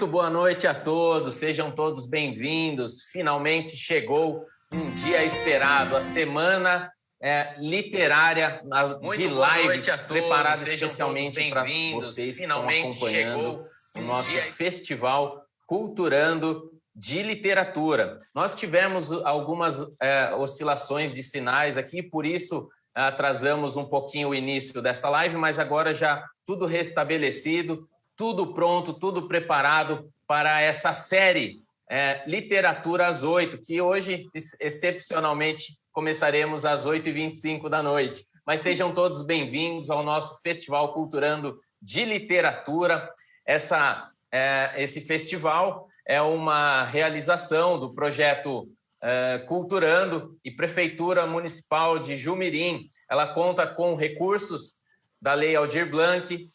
Muito boa noite a todos, sejam todos bem-vindos. Finalmente chegou um dia esperado, a semana literária de lives preparada especialmente para vocês que estão acompanhando o nosso festival Culturando de Literatura. Nós tivemos algumas oscilações de sinais aqui, por isso atrasamos um pouquinho o início dessa live, mas agora já tudo restabelecido, tudo pronto, tudo preparado para essa série Literatura às 8, que hoje, excepcionalmente, começaremos às 8h25 da noite. Mas sejam todos bem-vindos ao nosso Festival Culturando de Literatura. Esse festival é uma realização do projeto Culturando e Prefeitura Municipal de Jumirim. Ela conta com recursos da Lei Aldir Blanc,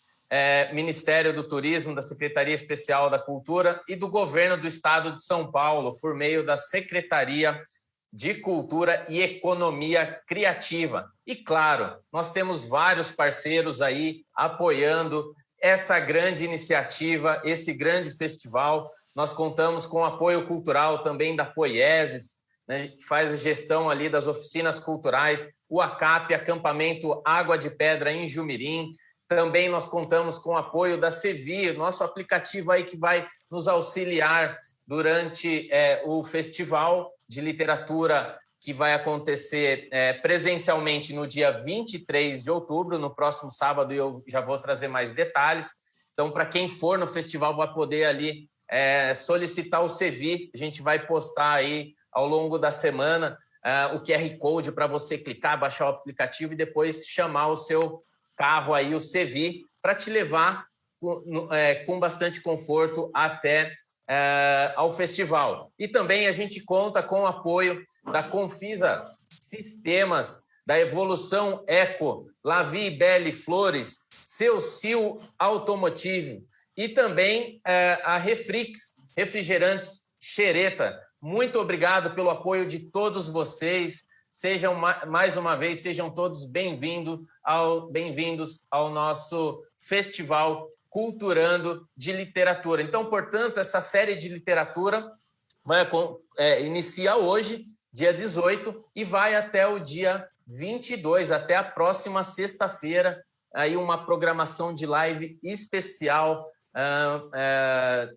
Ministério do Turismo, da Secretaria Especial da Cultura e do Governo do Estado de São Paulo, por meio da Secretaria de Cultura e Economia Criativa. E, claro, nós temos vários parceiros aí apoiando essa grande iniciativa, esse grande festival. Nós contamos com o apoio cultural também da Poieses, né, que faz a gestão ali das oficinas culturais, o ACAP, Acampamento Água de Pedra em Jumirim. Também nós contamos com o apoio da Sevi, nosso aplicativo aí que vai nos auxiliar durante o Festival de Literatura, que vai acontecer presencialmente no dia 23 de outubro, no próximo sábado, e eu já vou trazer mais detalhes. Então, para quem for no festival, vai poder ali solicitar o Sevi. A gente vai postar aí ao longo da semana o QR Code para você clicar, baixar o aplicativo e depois chamar o seu carro aí, o Sevi, para te levar com bastante conforto até ao festival. E também a gente conta com o apoio da Confisa Sistemas, da Evolução Eco, Lavi Belle Flores, Seu Sil Automotive e também a Refrix, Refrigerantes Xereta. Muito obrigado pelo apoio de todos vocês. Sejam, mais uma vez, sejam todos bem-vindos ao nosso Festival Culturando de Literatura. Então, portanto, essa série de literatura inicia hoje, dia 18, e vai até o dia 22, até a próxima sexta-feira, aí uma programação de live especial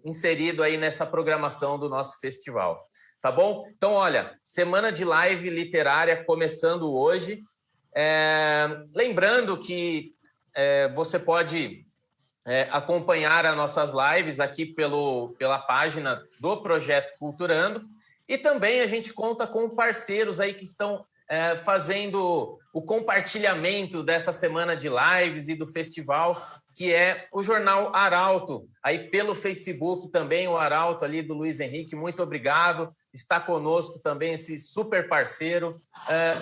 inserido aí nessa programação do nosso festival. Tá bom? Então, olha, semana de live literária começando hoje. Lembrando que você pode acompanhar as nossas lives aqui pela página do Projeto Culturando, e também a gente conta com parceiros aí que estão fazendo o compartilhamento dessa semana de lives e do festival, que é o Jornal Arauto, aí pelo Facebook também, o Arauto ali do Luiz Henrique, muito obrigado, está conosco também esse super parceiro.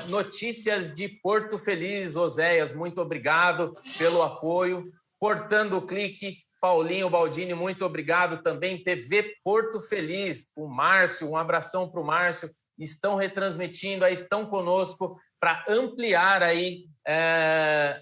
Notícias de Porto Feliz, Oséias, muito obrigado pelo apoio. Portando o Clique, Paulinho Baldini, muito obrigado também. TV Porto Feliz, o Márcio, um abração para o Márcio, estão retransmitindo, aí estão conosco para ampliar aí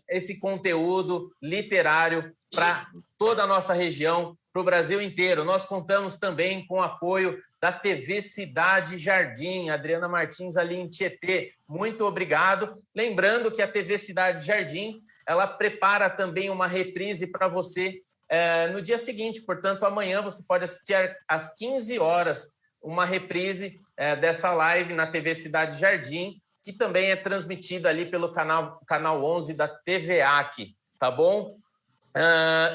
esse conteúdo literário para toda a nossa região, para o Brasil inteiro. Nós contamos também com o apoio da TV Cidade Jardim, Adriana Martins ali em Tietê. Muito obrigado. Lembrando que a TV Cidade Jardim, ela prepara também uma reprise para você no dia seguinte. Portanto, amanhã você pode assistir às 15 horas uma reprise dessa live na TV Cidade Jardim, que também é transmitida ali pelo canal 11 da TVAC, tá bom?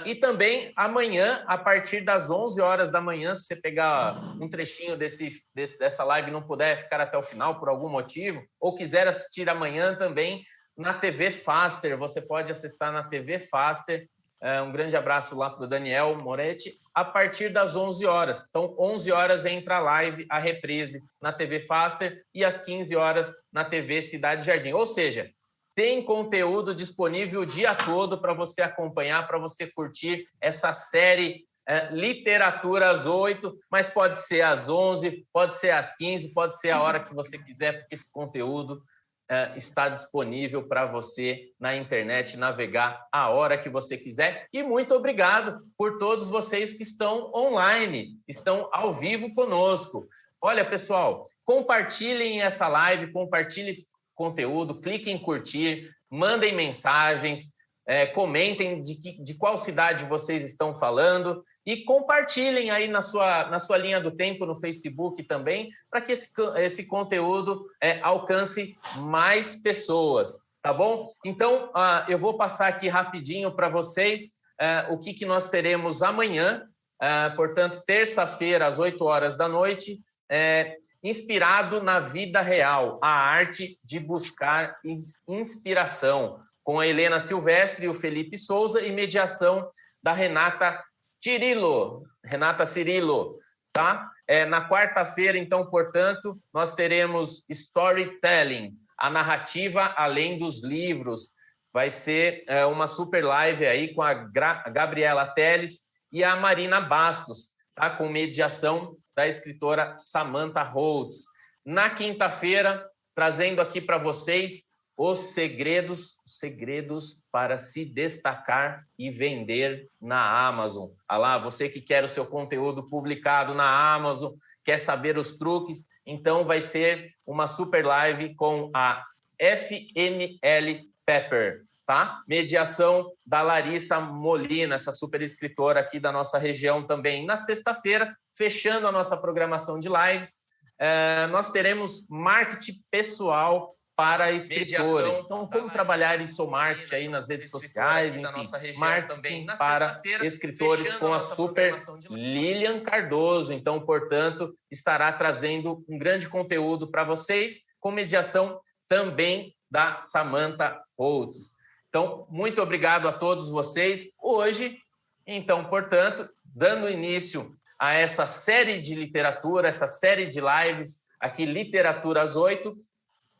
E também amanhã, a partir das 11 horas da manhã, se você pegar um trechinho dessa live e não puder ficar até o final por algum motivo, ou quiser assistir amanhã também na TV Faster, você pode acessar na TV Faster. Um grande abraço lá para o Daniel Moretti, a partir das 11 horas. Então, 11 horas entra a live, a reprise na TV Faster, e às 15 horas na TV Cidade Jardim. Ou seja, tem conteúdo disponível o dia todo para você acompanhar, para você curtir essa série Literatura às 8, mas pode ser às 11, pode ser às 15, pode ser a hora que você quiser, porque esse conteúdo está disponível para você na internet navegar a hora que você quiser. E muito obrigado por todos vocês que estão online, estão ao vivo conosco. Olha, pessoal, compartilhem essa live, compartilhem esse conteúdo, cliquem em curtir, mandem mensagens, comentem de qual cidade vocês estão falando e compartilhem aí na sua linha do tempo no Facebook também, para que esse conteúdo alcance mais pessoas, tá bom? Então, eu vou passar aqui rapidinho para vocês o que nós teremos amanhã, portanto, terça-feira, às 8 horas da noite, inspirado na vida real, a arte de buscar inspiração, com a Helena Silvestre e o Felipe Souza, e mediação da Renata Cirilo, tá? Na quarta-feira, então, portanto, nós teremos Storytelling, a narrativa além dos livros. Vai ser uma super live aí com a Gabriela Teles e a Marina Bastos, tá? Com mediação da escritora Samantha Holtz. Na quinta-feira, trazendo aqui para vocês os segredos para se destacar e vender na Amazon. Lá, você que quer o seu conteúdo publicado na Amazon, quer saber os truques, então vai ser uma super live com a FNL Pepper, tá? Mediação da Larissa Molina, essa super escritora aqui da nossa região também. Na sexta-feira, fechando a nossa programação de lives, nós teremos marketing pessoal para escritores. Então, como trabalhar em seu marketing aí nas redes sociais, enfim, marketing para escritores com a super Lilian Cardoso. Então, portanto, estará trazendo um grande conteúdo para vocês, com mediação também da Samantha Holtz. Então, muito obrigado a todos vocês. Hoje, então, portanto, dando início a essa série de literatura, essa série de lives aqui, Literatura às 8,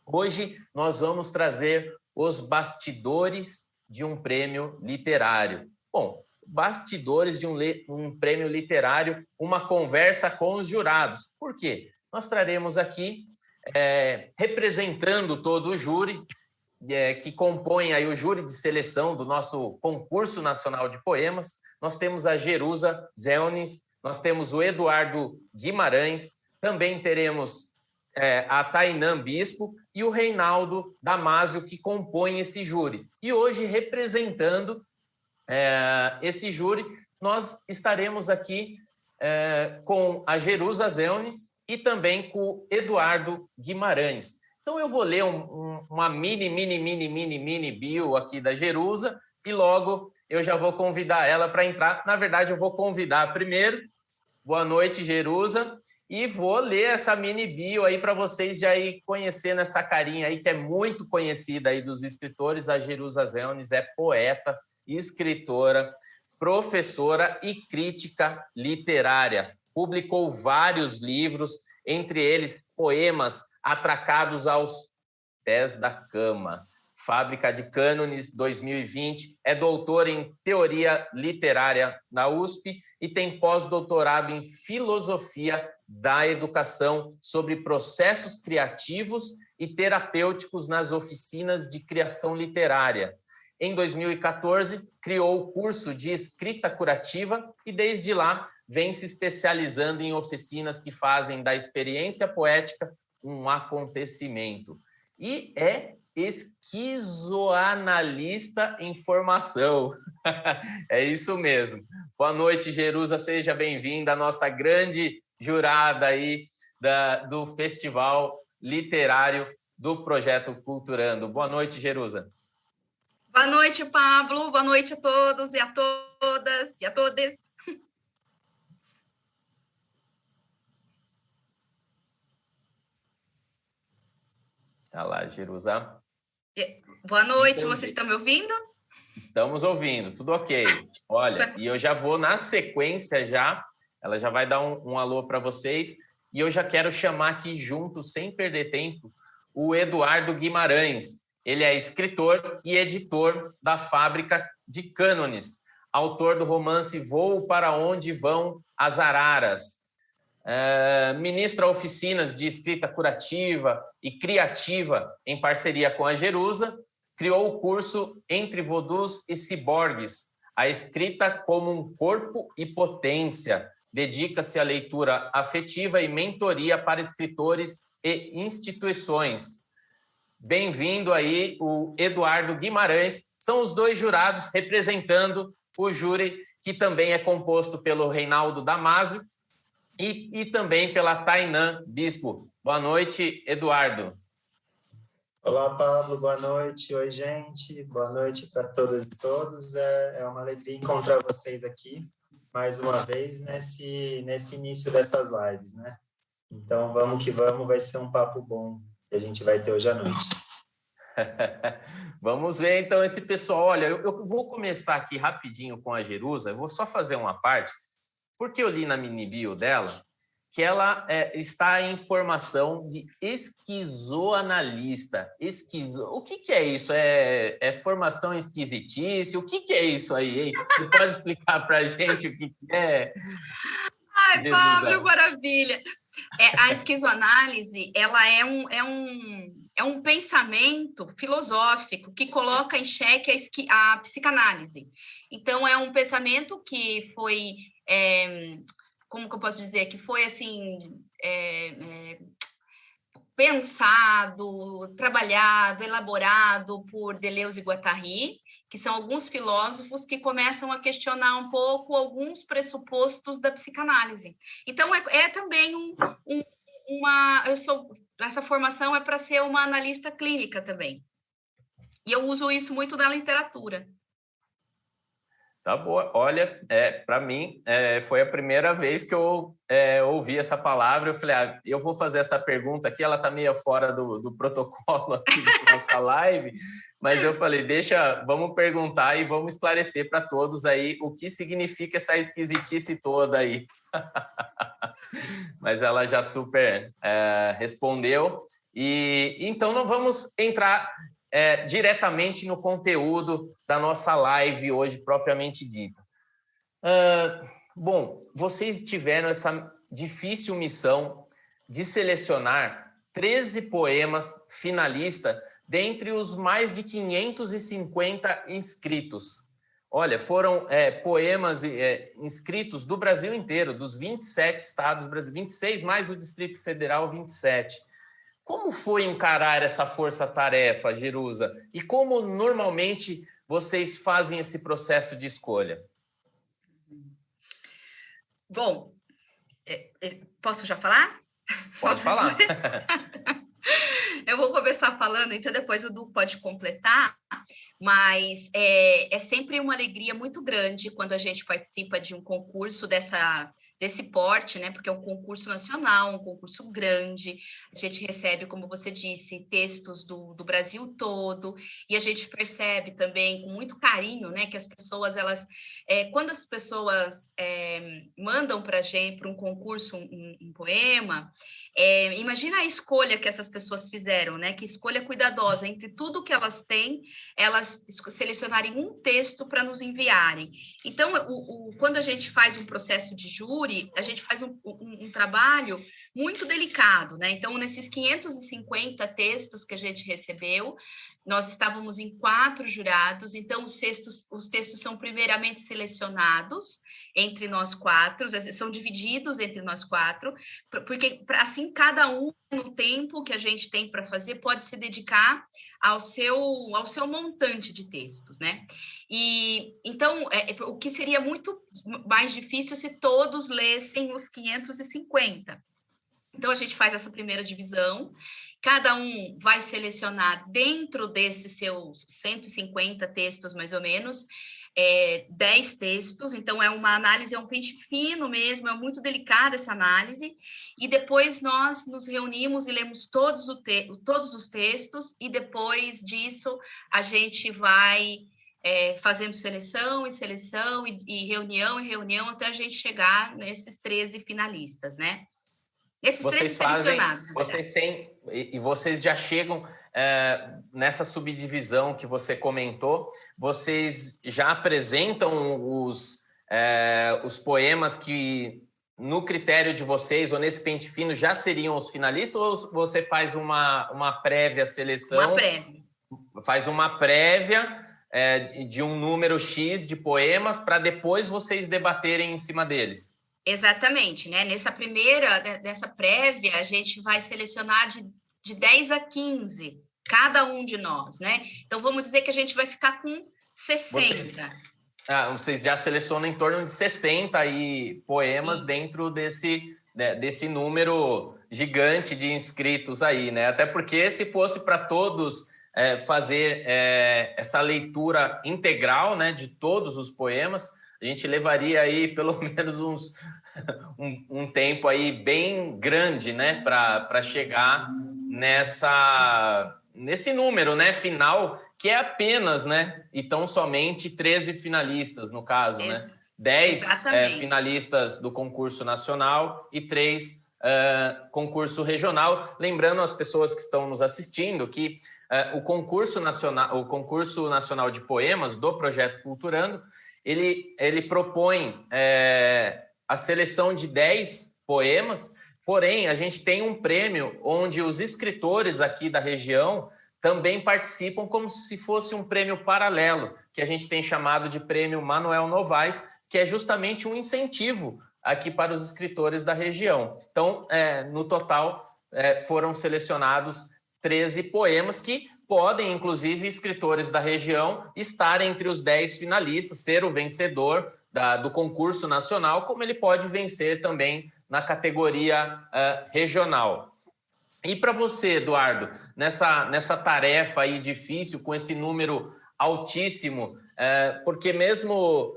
hoje nós vamos trazer os bastidores de um prêmio literário. Bom, bastidores de um prêmio literário, uma conversa com os jurados. Por quê? Nós traremos aqui, representando todo o júri, que compõe aí o júri de seleção do nosso concurso nacional de poemas, nós temos a Jerusa Zelnis, nós temos o Eduardo Guimarães, também teremos a Tainã Bispo e o Reinaldo Damasio, que compõem esse júri. E hoje, representando esse júri, nós estaremos aqui com a Jerusa Zelnis e também com o Eduardo Guimarães. Então, eu vou ler uma mini bio aqui da Jerusa e logo eu já vou convidar ela para entrar. Na verdade, eu vou convidar primeiro. Boa noite, Jerusa. E vou ler essa mini bio aí para vocês já ir conhecendo essa carinha aí, que é muito conhecida aí dos escritores. A Jerusa Zelnis é poeta, escritora, professora e crítica literária. Publicou vários livros, entre eles poemas Atracados aos Pés da Cama, Fábrica de Cânones 2020, é doutora em Teoria Literária na USP e tem pós-doutorado em Filosofia da Educação sobre processos criativos e terapêuticos nas oficinas de criação literária. Em 2014, criou o curso de escrita curativa e, desde lá, vem se especializando em oficinas que fazem da experiência poética um acontecimento. E é esquizoanalista em formação. É isso mesmo. Boa noite, Jerusa. Seja bem-vinda à nossa grande jurada aí do Festival Literário do Projeto Culturando. Boa noite, Jerusa. Boa noite, Pablo. Boa noite a todos e a todas e a todes. Tá lá, Jerusa. Boa noite, vocês estão me ouvindo? Estamos ouvindo, tudo ok. Olha, e eu já vou na sequência já, ela já vai dar um alô para vocês, e eu já quero chamar aqui junto, sem perder tempo, o Eduardo Guimarães. Ele é escritor e editor da Fábrica de Cânones, autor do romance Voo para Onde Vão as Araras. ministra oficinas de escrita curativa e criativa em parceria com a Jerusa, criou o curso Entre Vodus e Ciborgues, a escrita como um corpo e potência. Dedica-se à leitura afetiva e mentoria para escritores e instituições. Bem-vindo aí o Eduardo Guimarães. São os dois jurados representando o júri, que também é composto pelo Reinaldo Damasio e também pela Tainã Bispo. Boa noite, Eduardo. Olá, Pablo. Boa noite. Oi, gente. Boa noite para todas e todos. É uma alegria encontrar vocês aqui mais uma vez nesse início dessas lives, né? Então, vamos que vamos. Vai ser um papo bom que a gente vai ter hoje à noite. Vamos ver, então, esse pessoal. Olha, eu vou começar aqui rapidinho com a Jerusa. Eu vou só fazer uma parte, porque eu li na mini bio dela que ela está em formação de esquizoanalista. O que é isso? É formação em esquisitice? O que é isso aí, hein? Você pode explicar para a gente o que é? Ai, Pablo, maravilha! A esquizoanálise, ela é um pensamento filosófico que coloca em xeque a psicanálise. Então, é um pensamento que foi... como que eu posso dizer? Que foi, assim, pensado, trabalhado, elaborado por Deleuze e Guattari, que são alguns filósofos que começam a questionar um pouco alguns pressupostos da psicanálise. Então, também essa formação é para ser uma analista clínica também. E eu uso isso muito na literatura. Tá boa. Olha, para mim, foi a primeira vez que eu ouvi essa palavra. Eu falei, eu vou fazer essa pergunta aqui, ela está meio fora do protocolo aqui da nossa live, mas eu falei, vamos perguntar e vamos esclarecer para todos aí o que significa essa esquisitice toda aí. Mas ela já super respondeu. E então, nós vamos entrar diretamente no conteúdo da nossa live hoje, propriamente dita. Bom, vocês tiveram essa difícil missão de selecionar 13 poemas finalistas dentre os mais de 550 inscritos. Olha, foram poemas inscritos do Brasil inteiro, dos 27 estados do Brasil, 26 mais o Distrito Federal, 27. Como foi encarar essa força-tarefa, Jerusa? E como normalmente vocês fazem esse processo de escolha? Bom, posso já falar? Pode falar. Eu vou começar falando, então depois o Du pode completar, mas é sempre uma alegria muito grande quando a gente participa de um concurso desse porte, né? Porque é um concurso nacional, um concurso grande. A gente recebe, como você disse, textos do Brasil todo, e a gente percebe também com muito carinho, né, que as pessoas, quando as pessoas mandam para a gente, para um concurso, um poema, imagina a escolha que essas pessoas fizeram, né? Que escolha cuidadosa entre tudo que elas têm, elas selecionarem um texto para nos enviarem. Então, quando a gente faz um processo de júri, a gente faz um trabalho muito delicado, né? Então, nesses 550 textos que a gente recebeu, nós estávamos em 4 jurados, então os textos são primeiramente selecionados entre nós 4, são divididos entre nós 4, porque assim cada um, no tempo que a gente tem para fazer, pode se dedicar ao seu montante de textos, né? E então, o que seria muito mais difícil se todos lessem os 550. Então, a gente faz essa primeira divisão, cada um vai selecionar dentro desses seus 150 textos, mais ou menos, 10 textos, então é uma análise, é um pente fino mesmo, é muito delicada essa análise, e depois nós nos reunimos e lemos todos os textos, e depois disso a gente vai fazendo seleção e reunião, até a gente chegar nesses 13 finalistas, né? Esses vocês 13 selecionados. Vocês já chegam nessa subdivisão que você comentou, vocês já apresentam os poemas que no critério de vocês, ou nesse pente fino, já seriam os finalistas, ou você faz uma prévia seleção? Uma prévia. Faz uma prévia de um número X de poemas para depois vocês debaterem em cima deles. Exatamente, né? Nessa prévia, a gente vai selecionar de 10 a 15, cada um de nós, né? Então, vamos dizer que a gente vai ficar com 60. Vocês já selecionam em torno de 60 aí poemas dentro desse número gigante de inscritos aí, né? Até porque se fosse para todos fazer essa leitura integral, né, de todos os poemas, a gente levaria aí pelo menos um tempo aí bem grande, né, para chegar nesse número, né, final, que é apenas, né, e tão somente 13 finalistas, no caso, né? 10 finalistas do concurso nacional e 3 concurso regional. Lembrando às pessoas que estão nos assistindo que o concurso nacional de poemas do Projeto Culturando, ele propõe a seleção de 10 poemas, porém a gente tem um prêmio onde os escritores aqui da região também participam como se fosse um prêmio paralelo, que a gente tem chamado de Prêmio Manuel Novaes, que é justamente um incentivo aqui para os escritores da região. Então, no total, foram selecionados 13 poemas que podem, inclusive, escritores da região estar entre os 10 finalistas, ser o vencedor do concurso nacional, como ele pode vencer também na categoria regional. E para você, Eduardo, nessa tarefa aí difícil, com esse número altíssimo, porque mesmo,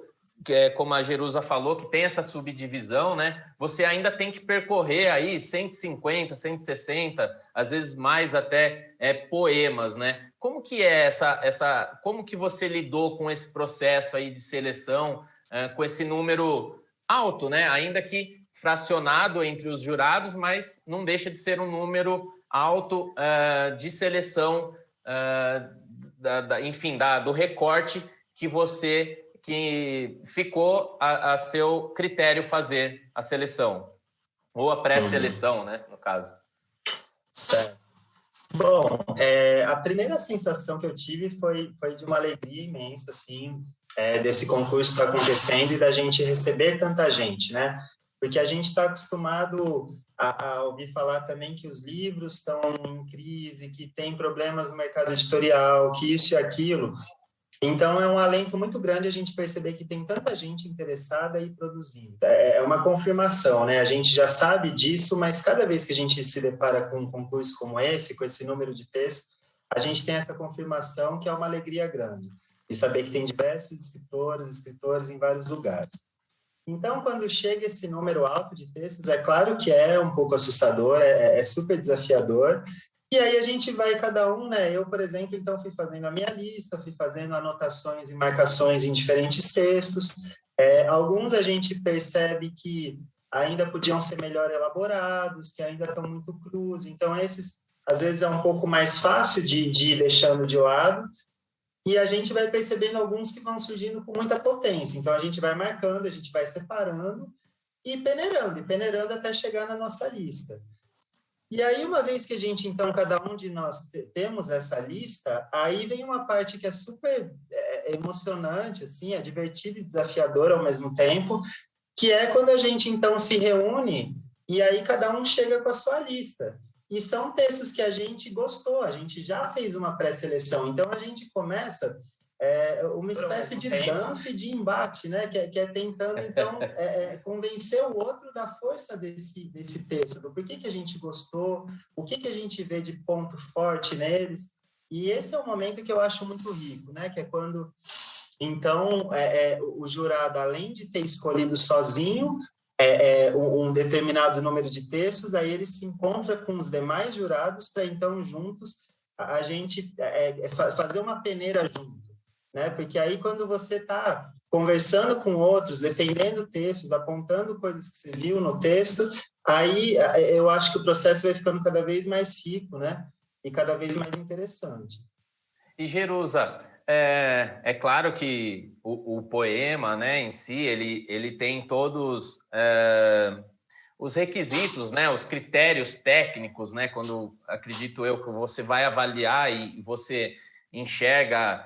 como a Jerusa falou, que tem essa subdivisão, né? Você ainda tem que percorrer aí 150, 160, às vezes mais até poemas, né? Como que é como que você lidou com esse processo aí de seleção, com esse número alto, né? Ainda que fracionado entre os jurados, mas não deixa de ser um número alto de seleção, enfim, do recorte que ficou a seu critério fazer a seleção, ou a pré-seleção, né, no caso. Certo. Bom, a primeira sensação que eu tive foi de uma alegria imensa, assim, desse concurso estar acontecendo e da gente receber tanta gente, né? Porque a gente está acostumado a ouvir falar também que os livros estão em crise, que tem problemas no mercado editorial, que isso e aquilo. Então, é um alento muito grande a gente perceber que tem tanta gente interessada e produzindo. É uma confirmação, né? A gente já sabe disso, mas cada vez que a gente se depara com um concurso como esse, com esse número de textos, a gente tem essa confirmação que é uma alegria grande, de saber que tem diversos escritores em vários lugares. Então, quando chega esse número alto de textos, é claro que é um pouco assustador, é super desafiador. E aí a gente vai cada um, né? Eu, por exemplo, então fui fazendo a minha lista, fui fazendo anotações e marcações em diferentes textos. Alguns a gente percebe que ainda podiam ser melhor elaborados, que ainda estão muito crus. Então, esses, às vezes, é um pouco mais fácil de ir deixando de lado. E a gente vai percebendo alguns que vão surgindo com muita potência. Então, a gente vai marcando, a gente vai separando e peneirando até chegar na nossa lista. E aí, uma vez que a gente, então, cada um de nós temos essa lista, aí vem uma parte que é super emocionante, assim, é divertida e desafiadora ao mesmo tempo, que é quando a gente, então, se reúne e aí cada um chega com a sua lista. E são textos que a gente gostou, a gente já fez uma pré-seleção, então a gente começa uma espécie de dança e de embate, né? que é tentando, então, convencer o outro da força desse texto, do porquê que a gente gostou, o que a gente vê de ponto forte neles. E esse é um momento que eu acho muito rico, né? Que é quando, então, o jurado, além de ter escolhido sozinho um determinado número de textos, aí ele se encontra com os demais jurados para, então, juntos, a gente fazer uma peneira junto, né? Porque aí, quando você está conversando com outros, defendendo textos, apontando coisas que você viu no texto, aí eu acho que o processo vai ficando cada vez mais rico, né? E cada vez mais interessante. E, Jerusa, É claro que o poema, né, em si, ele tem todos os requisitos, né, os critérios técnicos, né, quando, acredito eu, que você vai avaliar e você enxerga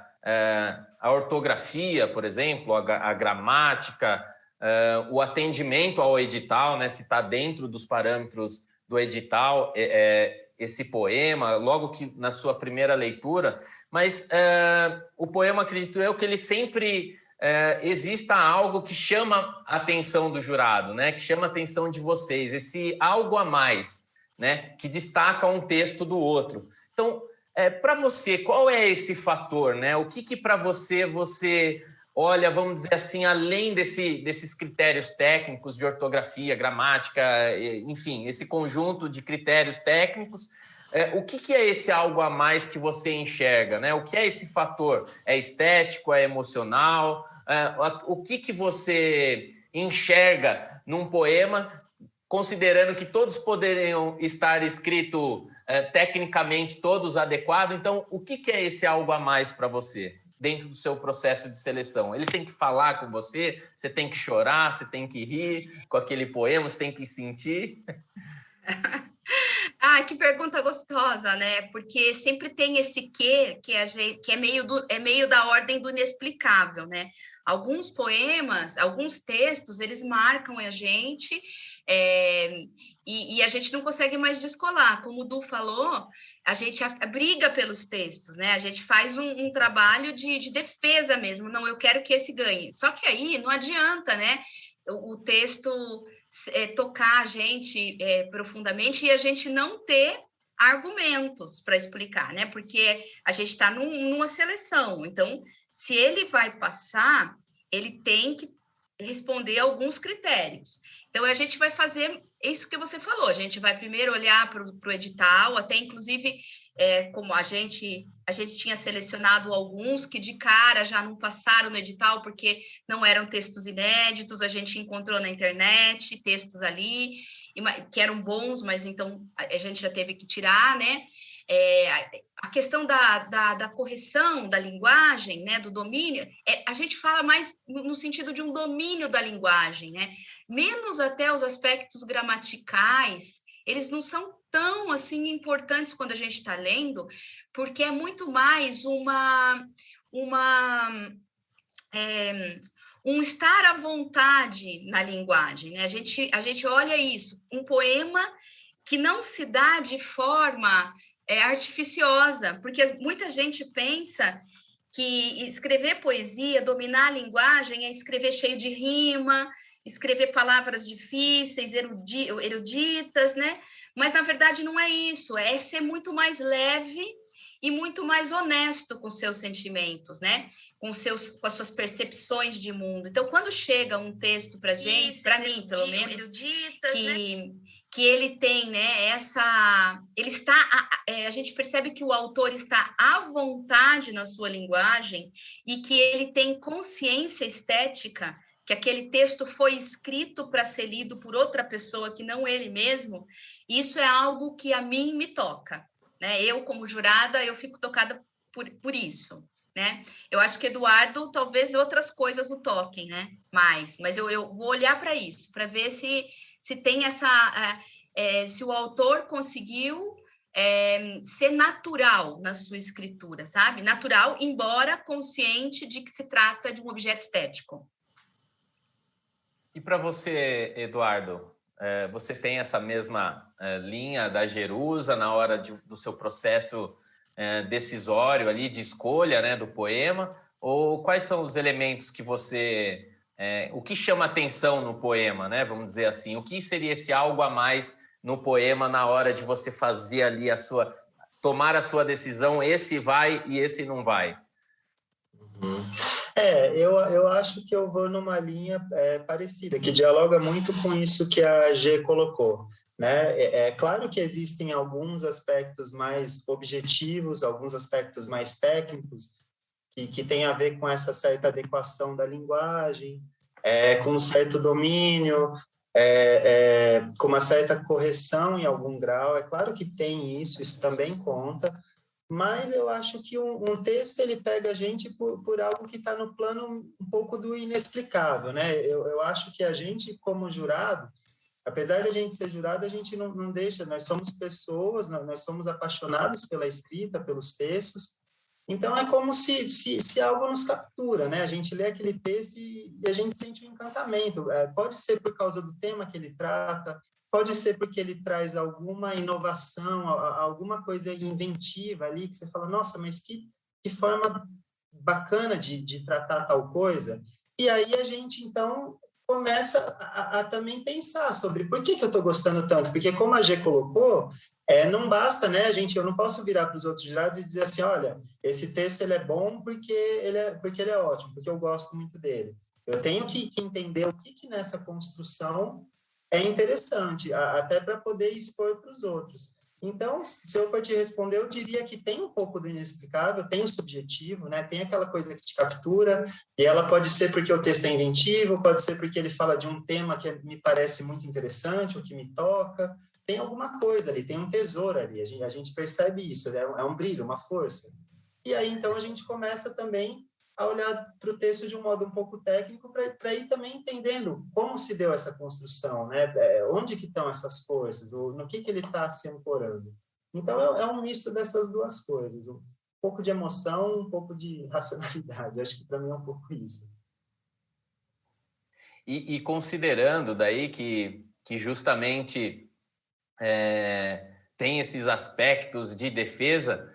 a ortografia, por exemplo, a gramática, o atendimento ao edital, né, se está dentro dos parâmetros do edital, esse poema, logo que na sua primeira leitura, mas o poema, acredito eu, que ele sempre exista algo que chama a atenção do jurado, né? Que chama a atenção de vocês, esse algo a mais, né? Que destaca um texto do outro. Então, para você, qual é esse fator, né? O que para você olha, vamos dizer assim, além desses critérios técnicos de ortografia, gramática, enfim, esse conjunto de critérios técnicos, o que é esse algo a mais que você enxerga, né? O que é esse fator? É estético, é emocional? O que você enxerga num poema, considerando que todos poderiam estar escritos tecnicamente todos adequados? Então, o que é esse algo a mais para você dentro do seu processo de seleção? Ele tem que falar com você, você tem que chorar, você tem que rir com aquele poema, você tem que sentir? Que pergunta gostosa, né? Porque sempre tem esse que é meio da ordem do inexplicável, né? Alguns poemas, alguns textos, eles marcam a gente e a gente não consegue mais descolar. Como o Du falou, a gente briga pelos textos, né? A gente faz um trabalho de defesa mesmo. Não, eu quero que esse ganhe. Só que aí não adianta, né? O texto tocar a gente profundamente e a gente não ter argumentos para explicar, né? Porque a gente está numa seleção. Então, se ele vai passar, ele tem que responder alguns critérios. Então, a gente vai fazer isso que você falou. A gente vai primeiro olhar para o edital, até inclusive como a gente tinha selecionado alguns que de cara já não passaram no edital porque não eram textos inéditos, a gente encontrou na internet textos ali que eram bons, mas então a gente já teve que tirar, né? A questão da correção da linguagem, né, do domínio, a gente fala mais no sentido de um domínio da linguagem, né? Menos até os aspectos gramaticais, eles não são tão assim importantes quando a gente está lendo, porque é muito mais um estar à vontade na linguagem, né? A gente olha isso, um poema que não se dá de forma artificiosa, porque muita gente pensa que escrever poesia, dominar a linguagem, é escrever cheio de rima, escrever palavras difíceis, eruditas, né? Mas, na verdade, não é isso, é ser muito mais leve e muito mais honesto com seus sentimentos, né? Com as suas percepções de mundo. Então, quando chega um texto para gente, para mim, pelo menos, eruditas, que ele tem, né, ele está, a gente percebe que o autor está à vontade na sua linguagem e que ele tem consciência estética, que aquele texto foi escrito para ser lido por outra pessoa que não ele mesmo. Isso é algo que a mim me toca, né? Eu, como jurada, eu fico tocada por isso, né? Eu acho que Eduardo, talvez outras coisas o toquem, né? Mas eu vou olhar para isso, para ver se tem se o autor conseguiu ser natural na sua escritura, sabe? Natural, embora consciente de que se trata de um objeto estético. E para você, Eduardo, você tem essa mesma linha da Jerusa na hora do seu processo decisório ali, de escolha, né, do poema? Ou quais são os elementos que você... o que chama atenção no poema, né? Vamos dizer assim, o que seria esse algo a mais no poema na hora de você fazer ali tomar a sua decisão, esse vai e esse não vai? Uhum. Eu acho que eu vou numa linha parecida, que dialoga muito com isso que a G colocou, né? É claro que existem alguns aspectos mais objetivos, alguns aspectos mais técnicos, que tem a ver com essa certa adequação da linguagem, com um certo domínio, com uma certa correção em algum grau. É claro que tem isso também conta, mas eu acho que um texto ele pega a gente por algo que está no plano um pouco do inexplicável, né? Eu acho que a gente, como jurado, apesar da gente ser jurado, a gente não deixa, nós somos pessoas, nós somos apaixonados pela escrita, pelos textos, então é como se algo nos captura, né? A gente lê aquele texto e a gente sente um encantamento. Pode ser por causa do tema que ele trata, pode ser porque ele traz alguma inovação, alguma coisa inventiva ali, que você fala, nossa, mas que forma bacana de tratar tal coisa. E aí a gente, então, começa a também pensar sobre por que eu estou gostando tanto. Porque, como a Gê colocou, não basta, né, eu não posso virar para os outros jurados e dizer assim, olha, esse texto ele é bom porque ele é ótimo, porque eu gosto muito dele. Eu tenho que entender o que nessa construção é interessante, até para poder expor para os outros. Então, se eu for te responder, eu diria que tem um pouco do inexplicável, tem o subjetivo, né? Tem aquela coisa que te captura, e ela pode ser porque o texto é inventivo, pode ser porque ele fala de um tema que me parece muito interessante, ou que me toca. Tem alguma coisa ali, tem um tesouro ali, a gente percebe isso, é um brilho, uma força. E aí, então, a gente começa também a olhar para o texto de um modo um pouco técnico para ir também entendendo como se deu essa construção, né? Onde que estão essas forças, ou no que ele está se ancorando. Então, é um misto dessas duas coisas, um pouco de emoção, um pouco de racionalidade. Acho que para mim é um pouco isso. E considerando daí que justamente tem esses aspectos de defesa,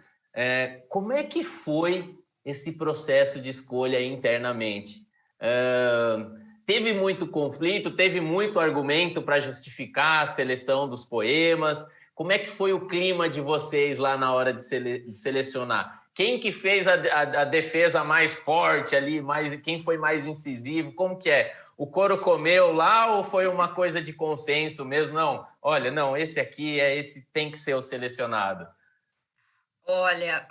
como é que foi esse processo de escolha internamente? Teve muito conflito, teve muito argumento para justificar a seleção dos poemas? Como é que foi o clima de vocês lá na hora de selecionar? Quem que fez a defesa mais forte ali? Quem foi mais incisivo? Como que é? O couro comeu lá ou foi uma coisa de consenso mesmo? Não, olha, não, esse aqui esse tem que ser o selecionado. Olha,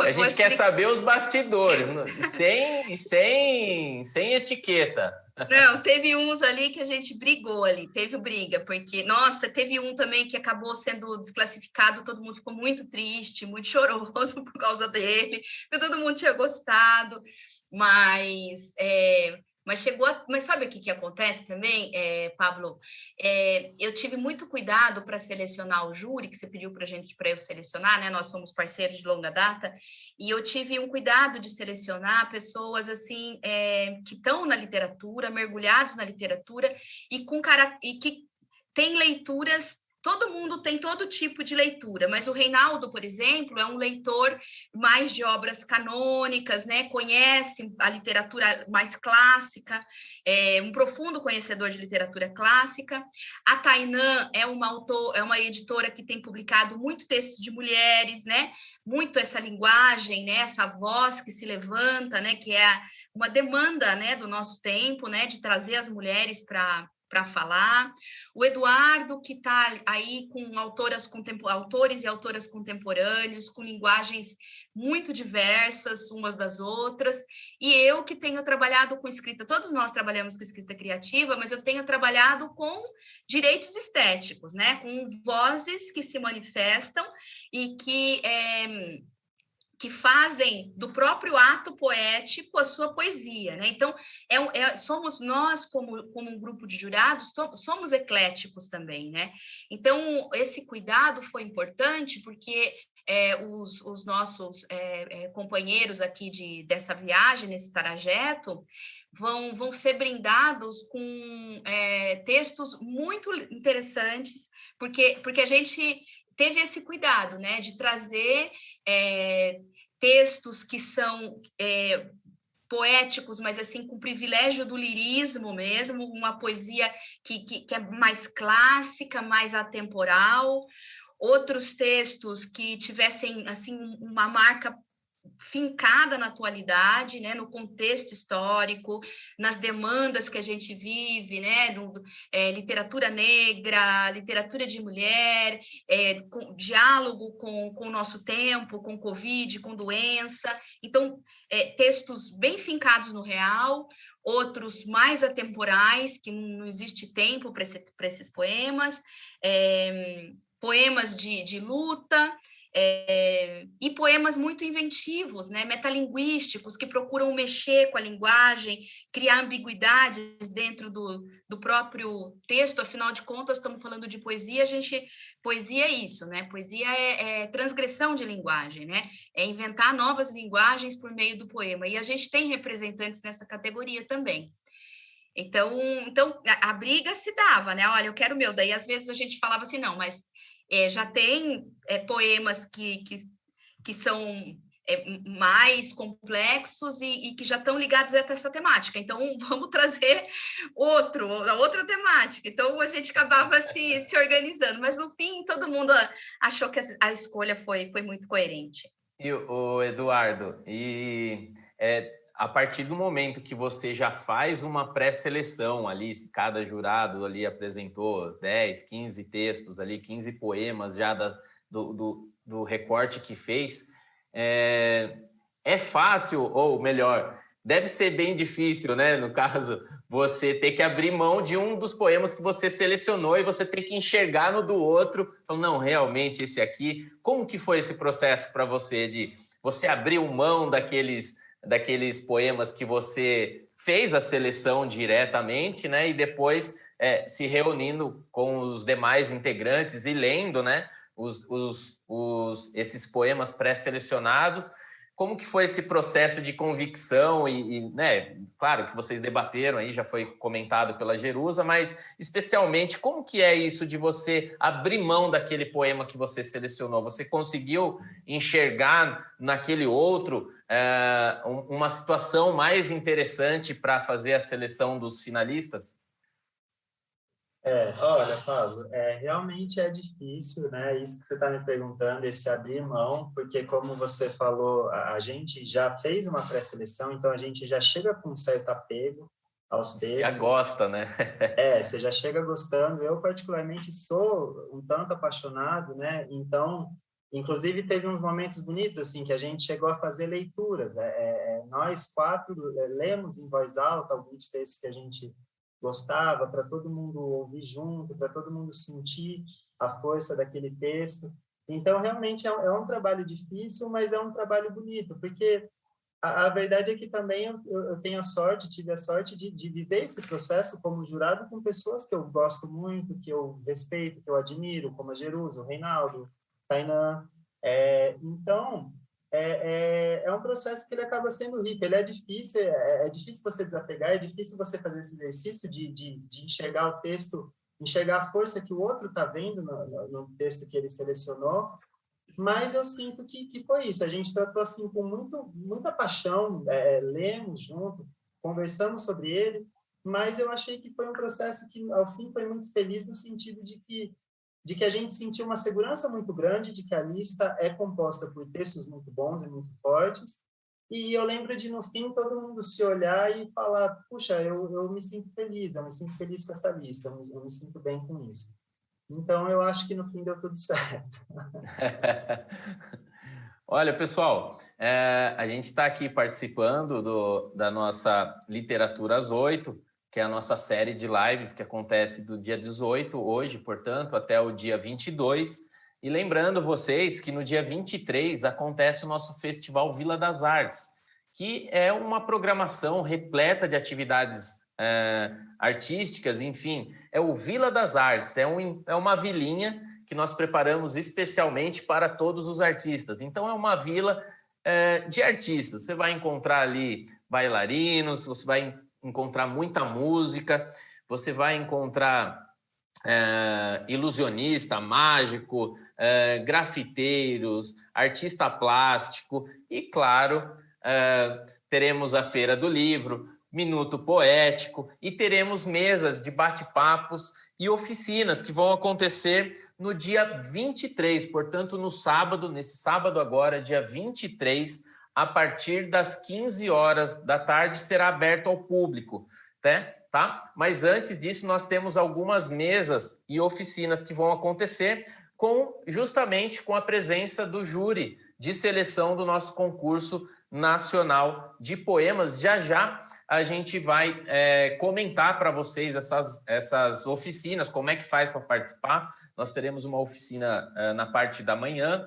A gente quer saber os bastidores, sem etiqueta. Não, teve uns ali que a gente brigou ali, teve briga, porque, nossa, teve um também que acabou sendo desclassificado, todo mundo ficou muito triste, muito choroso por causa dele, porque todo mundo tinha gostado, mas mas sabe o que acontece também, Pablo? Eu tive muito cuidado para selecionar o júri, que você pediu para eu selecionar, né? Nós somos parceiros de longa data, e eu tive um cuidado de selecionar pessoas assim que estão na literatura, mergulhados na literatura e que têm leituras. Todo mundo tem todo tipo de leitura, mas o Reinaldo, por exemplo, é um leitor mais de obras canônicas, né? Conhece a literatura mais clássica, é um profundo conhecedor de literatura clássica. A Tainã é uma editora que tem publicado muito texto de mulheres, né? Muito essa linguagem, né? Essa voz que se levanta, né? Que é uma demanda, né? Do nosso tempo, né? De trazer as mulheres para falar. O Eduardo, que está aí com autores e autoras contemporâneos, com linguagens muito diversas umas das outras, e eu que tenho trabalhado com escrita, todos nós trabalhamos com escrita criativa, mas eu tenho trabalhado com direitos estéticos, né? Com vozes que se manifestam e que fazem do próprio ato poético a sua poesia, né? Então, somos nós, como um grupo de jurados, somos ecléticos também, né? Então, esse cuidado foi importante porque os nossos companheiros aqui dessa viagem, nesse trajeto, vão ser brindados com textos muito interessantes, porque a gente teve esse cuidado, né, de trazer textos que são poéticos, mas assim com privilégio do lirismo mesmo, uma poesia que é mais clássica, mais atemporal, outros textos que tivessem assim uma marca fincada na atualidade, né, no contexto histórico, nas demandas que a gente vive, né, literatura negra, literatura de mulher, diálogo com o nosso tempo, com Covid, com doença. Então, textos bem fincados no real, outros mais atemporais, que não existe tempo para esses poemas, poemas de luta, e poemas muito inventivos, né, metalinguísticos, que procuram mexer com a linguagem, criar ambiguidades dentro do próprio texto. Afinal de contas, estamos falando de poesia, poesia é isso, né? Poesia é transgressão de linguagem, né? É inventar novas linguagens por meio do poema, e a gente tem representantes nessa categoria também. Então a briga se dava, né? Olha, eu quero o meu. Daí, às vezes, a gente falava assim, não, mas já tem poemas que são mais complexos e que já estão ligados a essa temática. Então, vamos trazer outra temática. Então, a gente acabava se organizando. Mas, no fim, todo mundo achou que a escolha foi muito coerente. E o Eduardo, a partir do momento que você já faz uma pré-seleção ali, se cada jurado ali apresentou 10, 15 textos ali, 15 poemas já do recorte que fez, é fácil, ou melhor, deve ser bem difícil, né? No caso, você ter que abrir mão de um dos poemas que você selecionou e você ter que enxergar no do outro, falando, não, realmente esse aqui. Como que foi esse processo para você, de você abrir mão daqueles poemas que você fez a seleção diretamente, né? E depois se reunindo com os demais integrantes e lendo, né? Esses poemas pré-selecionados. Como que foi esse processo de convicção né? Claro que vocês debateram aí, já foi comentado pela Jerusa, mas especialmente como que é isso de você abrir mão daquele poema que você selecionou? Você conseguiu enxergar naquele outro uma situação mais interessante para fazer a seleção dos finalistas? Olha, Pablo, realmente é difícil, né? Isso que você está me perguntando, esse abrir mão, porque como você falou, a gente já fez uma pré-seleção, então a gente já chega com um certo apego aos textos. Já gosta, né? Você já chega gostando. Eu, particularmente, sou um tanto apaixonado, né? Então, inclusive, teve uns momentos bonitos, assim, que a gente chegou a fazer leituras. Nós 4 lemos em voz alta alguns textos que a gente gostava, para todo mundo ouvir junto, para todo mundo sentir a força daquele texto. Então, realmente, é um trabalho difícil, mas é um trabalho bonito, porque a verdade é que também eu tive a sorte de viver esse processo como jurado com pessoas que eu gosto muito, que eu respeito, que eu admiro, como a Jerusa, o Reinaldo, Tainan. Então, é um processo que ele acaba sendo rico. Ele é difícil, é difícil você desapegar, é difícil você fazer esse exercício de enxergar o texto, enxergar a força que o outro está vendo no texto que ele selecionou. Mas eu sinto que foi isso. A gente tratou assim com muita paixão, lemos junto, conversamos sobre ele, mas eu achei que foi um processo que, ao fim, foi muito feliz no sentido de que a gente sentiu uma segurança muito grande de que a lista é composta por textos muito bons e muito fortes. E eu lembro de, no fim, todo mundo se olhar e falar, puxa, eu me sinto feliz com essa lista, eu me sinto bem com isso. Então, eu acho que no fim deu tudo certo. Olha, pessoal, a gente está aqui participando da nossa Literatura às 8, que é a nossa série de lives que acontece do dia 18, hoje, portanto, até o dia 22. E lembrando vocês que no dia 23 acontece o nosso Festival Vila das Artes, que é uma programação repleta de atividades artísticas, enfim, é o Vila das Artes, é uma vilinha que nós preparamos especialmente para todos os artistas. Então, é uma vila de artistas. Você vai encontrar ali bailarinos, você vai encontrar muita música, você vai encontrar ilusionista, mágico, grafiteiros, artista plástico e, claro, teremos a Feira do Livro, Minuto Poético, e teremos mesas de bate-papos e oficinas que vão acontecer no dia 23, portanto, no sábado, nesse sábado agora, dia 23, a partir das 15 horas da tarde, será aberto ao público, tá? Mas antes disso, nós temos algumas mesas e oficinas que vão acontecer justamente com a presença do júri de seleção do nosso concurso Nacional de Poemas. Já já a gente vai comentar para vocês essas oficinas, como é que faz para participar. Nós teremos uma oficina na parte da manhã,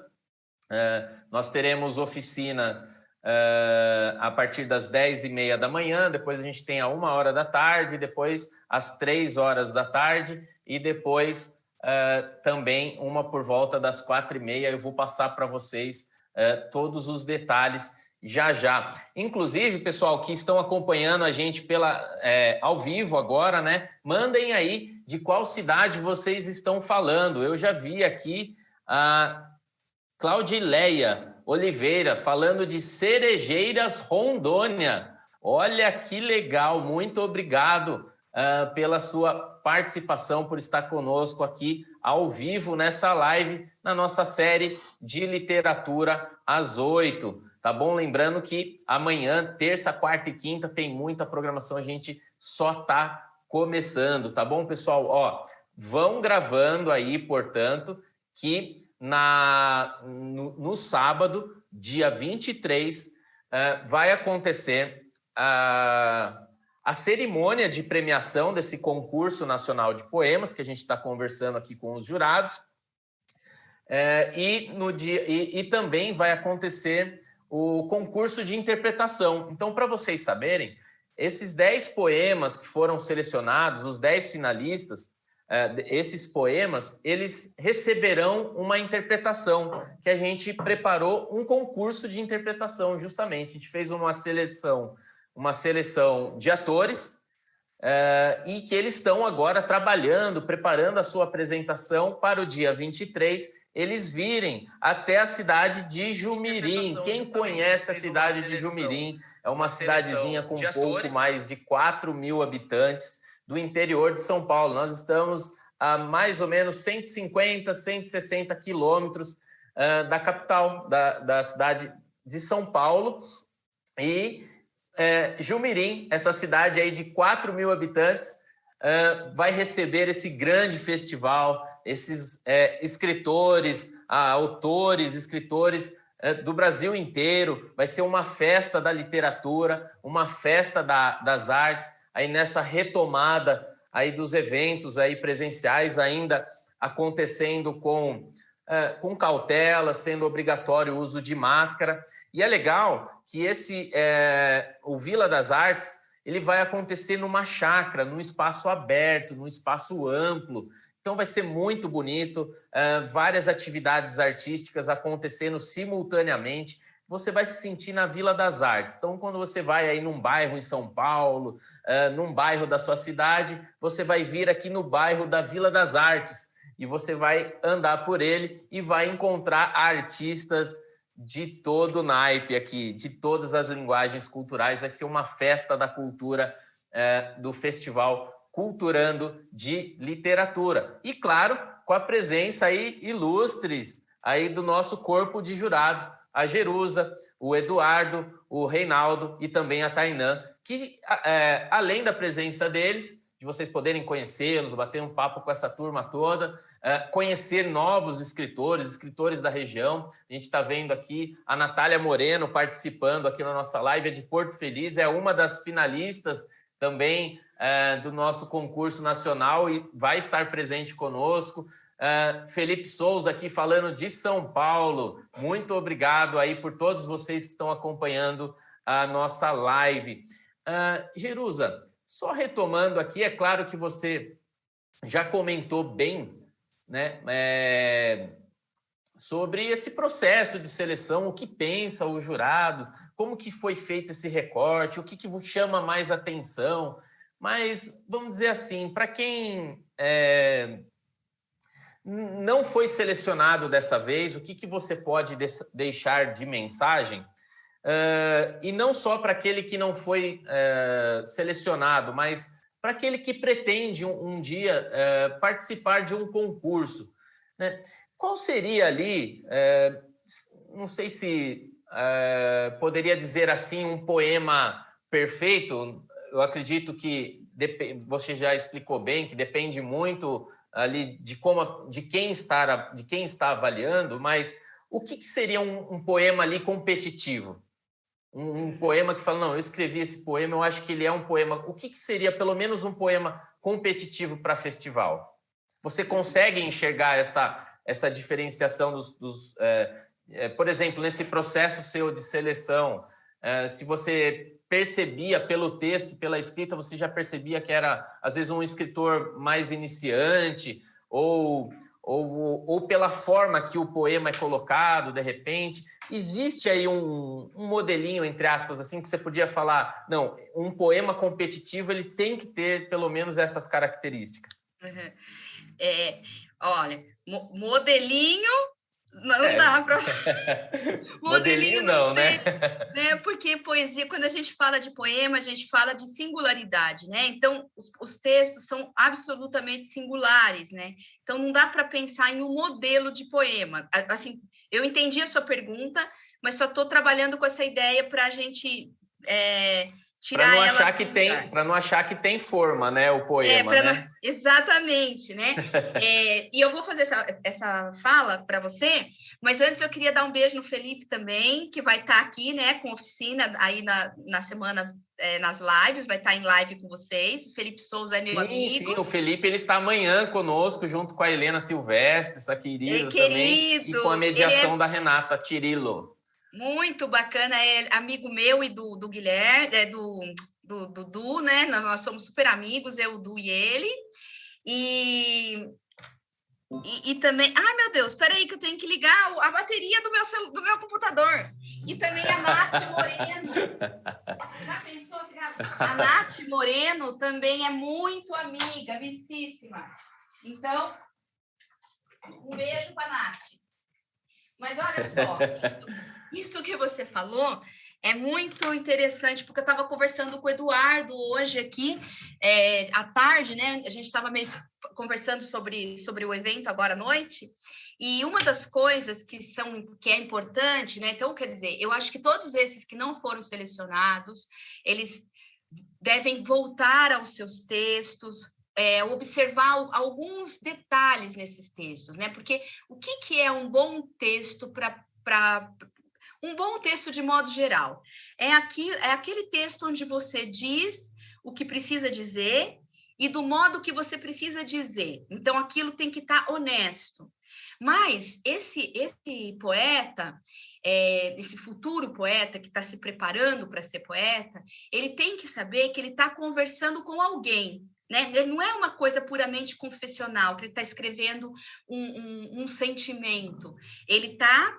nós teremos oficina a partir das 10h30 da manhã, depois a gente tem a 1h da tarde, depois às 3h da tarde e depois também uma por volta das 4h30. Eu vou passar para vocês todos os detalhes já. Inclusive, pessoal que estão acompanhando a gente ao vivo agora, né? Mandem aí de qual cidade vocês estão falando. Eu já vi aqui a Claudileia Oliveira falando de Cerejeiras, Rondônia. Olha que legal, muito obrigado pela sua participação, por estar conosco aqui ao vivo nessa live, na nossa série de literatura às 8h. Tá bom? Lembrando que amanhã, terça, quarta e quinta, tem muita programação, a gente só tá começando, tá bom, pessoal? Ó, vão gravando aí, portanto, que no sábado, dia 23, vai acontecer a cerimônia de premiação desse concurso nacional de poemas, que a gente está conversando aqui com os jurados, e também vai acontecer o concurso de interpretação. Então, para vocês saberem, esses 10 poemas que foram selecionados, os 10 finalistas, esses poemas, eles receberão uma interpretação, que a gente preparou um concurso de interpretação, justamente. A gente fez uma seleção de atores, e que eles estão agora trabalhando, preparando a sua apresentação para o dia 23, eles virem até a cidade de Jumirim. Quem conhece a cidade de Jumirim? É uma cidadezinha com pouco mais de 4.000 habitantes do interior de São Paulo. Nós estamos a mais ou menos 150, 160 quilômetros da capital, da cidade de São Paulo. E Jumirim, essa cidade aí de 4.000 habitantes, vai receber esse grande festival, esses escritores, autores, escritores do Brasil inteiro. Vai ser uma festa da literatura, uma festa das artes, aí nessa retomada aí dos eventos aí presenciais, ainda acontecendo com cautela, sendo obrigatório o uso de máscara. E é legal que o Vila das Artes, ele vai acontecer numa chácara, num espaço aberto, num espaço amplo. Então vai ser muito bonito, várias atividades artísticas acontecendo simultaneamente. Você vai se sentir na Vila das Artes. Então, quando você vai aí num bairro em São Paulo, num bairro da sua cidade, você vai vir aqui no bairro da Vila das Artes, e você vai andar por ele e vai encontrar artistas de todo o naipe aqui, de todas as linguagens culturais. Vai ser uma festa da cultura do Festival Culturando de Literatura. E, claro, com a presença aí ilustres aí do nosso corpo de jurados, a Jerusa, o Eduardo, o Reinaldo e também a Tainã, que, além da presença deles, de vocês poderem conhecê-los, bater um papo com essa turma toda, conhecer novos escritores da região. A gente está vendo aqui a Natália Moreno participando aqui na nossa live, é de Porto Feliz, é uma das finalistas também do nosso concurso nacional e vai estar presente conosco. Felipe Souza aqui falando de São Paulo. Muito obrigado aí por todos vocês que estão acompanhando a nossa live. Jerusa, só retomando aqui, é claro que você já comentou bem, né, sobre esse processo de seleção, o que pensa o jurado, como que foi feito esse recorte, o que chama mais atenção. Mas, vamos dizer assim, para quem não foi selecionado dessa vez, o que você pode deixar de mensagem? E não só para aquele que não foi selecionado, mas para aquele que pretende um dia participar de um concurso, né? Qual seria ali, não sei se poderia dizer assim, um poema perfeito? Eu acredito que você já explicou bem que depende muito ali de quem está avaliando, mas o que seria um poema ali competitivo? um poema que fala, não, eu escrevi esse poema, eu acho que ele é um poema... O que seria, pelo menos, um poema competitivo para festival? Você consegue enxergar essa diferenciação por exemplo, nesse processo seu de seleção, se você percebia pelo texto, pela escrita, você já percebia que era, às vezes, um escritor mais iniciante, ou pela forma que o poema é colocado, de repente? Existe aí um modelinho, entre aspas, assim, que você podia falar, não, um poema competitivo ele tem que ter pelo menos essas características? Uhum. Olha, modelinho não dá para... Modelinho não, tem, né? Porque poesia, quando a gente fala de poema, a gente fala de singularidade, né? Então, os textos são absolutamente singulares, né? Então, não dá para pensar em um modelo de poema. Assim, eu entendi a sua pergunta, mas só estou trabalhando com essa ideia para a gente... Para não achar que tem forma, né, o poema, né? Exatamente, né? E eu vou fazer essa fala para você, mas antes eu queria dar um beijo no Felipe também, que vai estar aqui, né, com oficina aí na semana, nas lives, vai estar em live com vocês. O Felipe Souza é meu amigo. Sim, o Felipe ele está amanhã conosco, junto com a Helena Silvestre, essa querida também, e com a mediação da Renata Tirilo. Muito bacana, é amigo meu e do Guilherme, do Dudu, né? Nós somos super amigos, eu, o Du e ele. E também... Ai, meu Deus, espera aí que eu tenho que ligar a bateria do meu computador. E também a Nath Moreno. Já pensou? A Nath Moreno também é muito amiga, amicíssima. Então, um beijo para a Nath. Mas olha só, isso que você falou é muito interessante, porque eu estava conversando com o Eduardo hoje aqui, à tarde, né? A gente estava conversando sobre o evento agora à noite, e uma das coisas que é importante, né? Então, quer dizer, eu acho que todos esses que não foram selecionados, eles devem voltar aos seus textos, observar alguns detalhes nesses textos, né? Porque o que é um bom texto para um bom texto de modo geral? É aquele texto onde você diz o que precisa dizer e do modo que você precisa dizer. Então, aquilo tem que estar honesto. Mas esse poeta, esse futuro poeta que está se preparando para ser poeta, ele tem que saber que ele está conversando com alguém, né? Ele não é uma coisa puramente confessional, que ele está escrevendo um sentimento. Ele está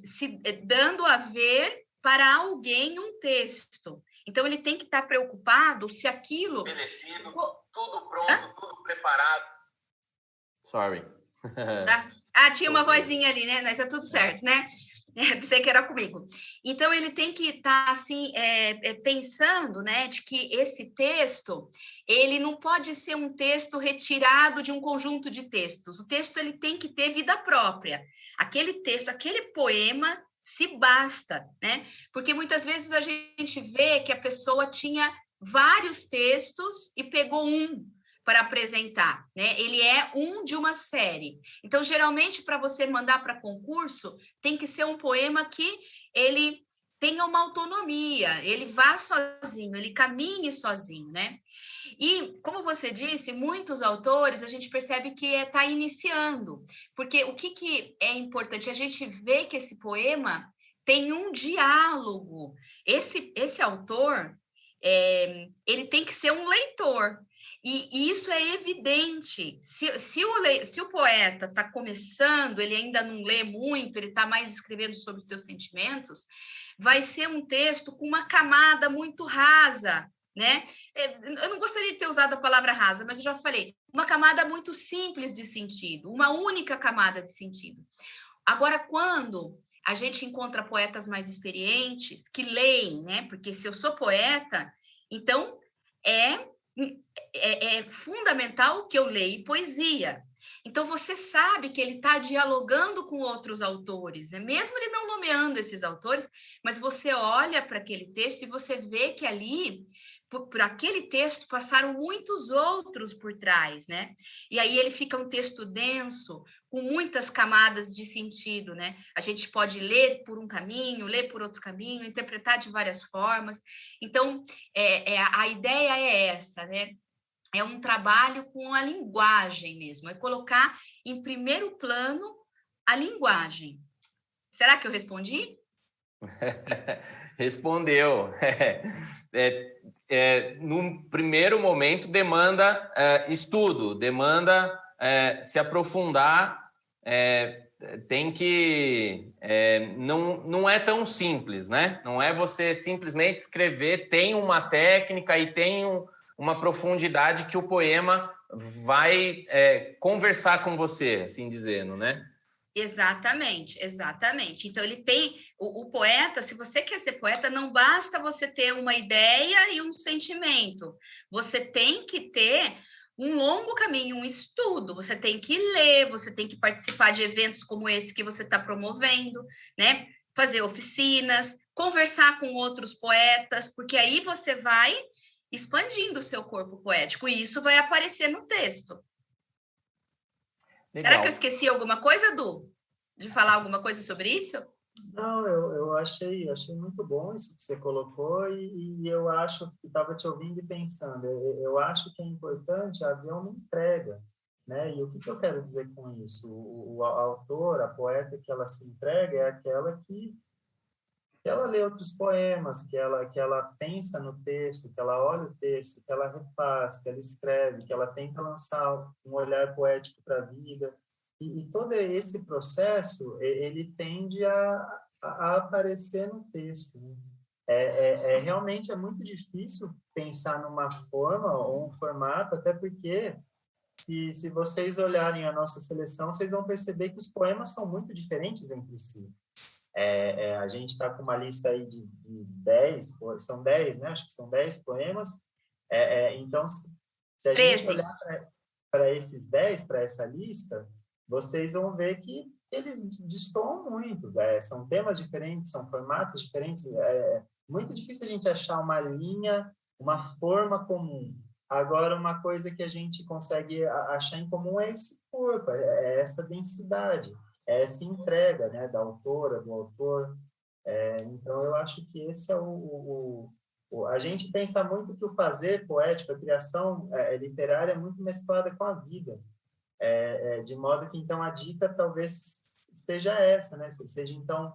se dando a ver para alguém um texto. Então, ele tem que estar preocupado se aquilo... Estabelecido, tudo pronto, tudo preparado. Sorry. Tinha uma vozinha ali, né? Mas tá tudo certo, né? Pensei que era comigo. Então, ele tem que estar, assim, pensando, né, de que esse texto, ele não pode ser um texto retirado de um conjunto de textos. O texto, ele tem que ter vida própria. Aquele texto, aquele poema, se basta, né? Porque muitas vezes a gente vê que a pessoa tinha vários textos e pegou um para apresentar, né? Ele é um de uma série. Então, geralmente, para você mandar para concurso, tem que ser um poema que ele tenha uma autonomia, ele vá sozinho, ele caminhe sozinho, né? E, como você disse, muitos autores, a gente percebe que está iniciando, porque o que é importante? A gente vê que esse poema tem um diálogo. Esse autor, ele tem que ser um leitor. E isso é evidente. Se o poeta está começando, ele ainda não lê muito, ele está mais escrevendo sobre os seus sentimentos, vai ser um texto com uma camada muito rasa, né? Eu não gostaria de ter usado a palavra rasa, mas eu já falei, uma camada muito simples de sentido, uma única camada de sentido. Agora, quando a gente encontra poetas mais experientes que leem, né? Porque se eu sou poeta, então é fundamental que eu leia poesia. Então, você sabe que ele está dialogando com outros autores, né? Mesmo ele não nomeando esses autores, mas você olha para aquele texto e você vê que ali por aquele texto passaram muitos outros por trás, né? E aí ele fica um texto denso, com muitas camadas de sentido, né? A gente pode ler por um caminho, ler por outro caminho, interpretar de várias formas. Então, a ideia é essa, né? É um trabalho com a linguagem mesmo, é colocar em primeiro plano a linguagem. Será que eu respondi? Respondeu. No primeiro momento, demanda estudo, demanda se aprofundar, tem que... não é tão simples, né? Não é você simplesmente escrever, tem uma técnica e tem uma profundidade que o poema vai conversar com você, assim dizendo, né? Exatamente, exatamente. Então, ele tem... O poeta, se você quer ser poeta, não basta você ter uma ideia e um sentimento. Você tem que ter um longo caminho, um estudo. Você tem que ler, você tem que participar de eventos como esse que você está promovendo, né? Fazer oficinas, conversar com outros poetas, porque aí você vai expandindo o seu corpo poético, e isso vai aparecer no texto. Legal. Será que eu esqueci alguma coisa, Du? De falar alguma coisa sobre isso? Não, eu achei muito bom isso que você colocou, e eu acho que estava te ouvindo e pensando, eu acho que é importante haver uma entrega, né? E o que eu quero dizer com isso? A autora, a poeta que ela se entrega é aquela que ela lê outros poemas, que ela pensa no texto, que ela olha o texto, que ela refaz, que ela escreve, que ela tenta lançar um olhar poético para a vida. E todo esse processo, ele tende a aparecer no texto, né? Realmente é muito difícil pensar numa forma ou um formato, até porque se vocês olharem a nossa seleção, vocês vão perceber que os poemas são muito diferentes entre si. A gente está com uma lista aí de 10, são 10, né? Acho que são 10 poemas. Então, se a 13. gente olhar para esses 10, para essa lista, vocês vão ver que eles destoam muito. São temas diferentes, são formatos diferentes. É muito difícil a gente achar uma linha, uma forma comum. Agora, uma coisa que a gente consegue achar em comum é esse corpo, é essa densidade, é essa entrega, né, da autora, do autor. Então, eu acho que esse é a gente pensa muito que o fazer poético, a criação literária é muito mesclada com a vida. De modo que, então, a dica talvez seja essa, né? Seja, então,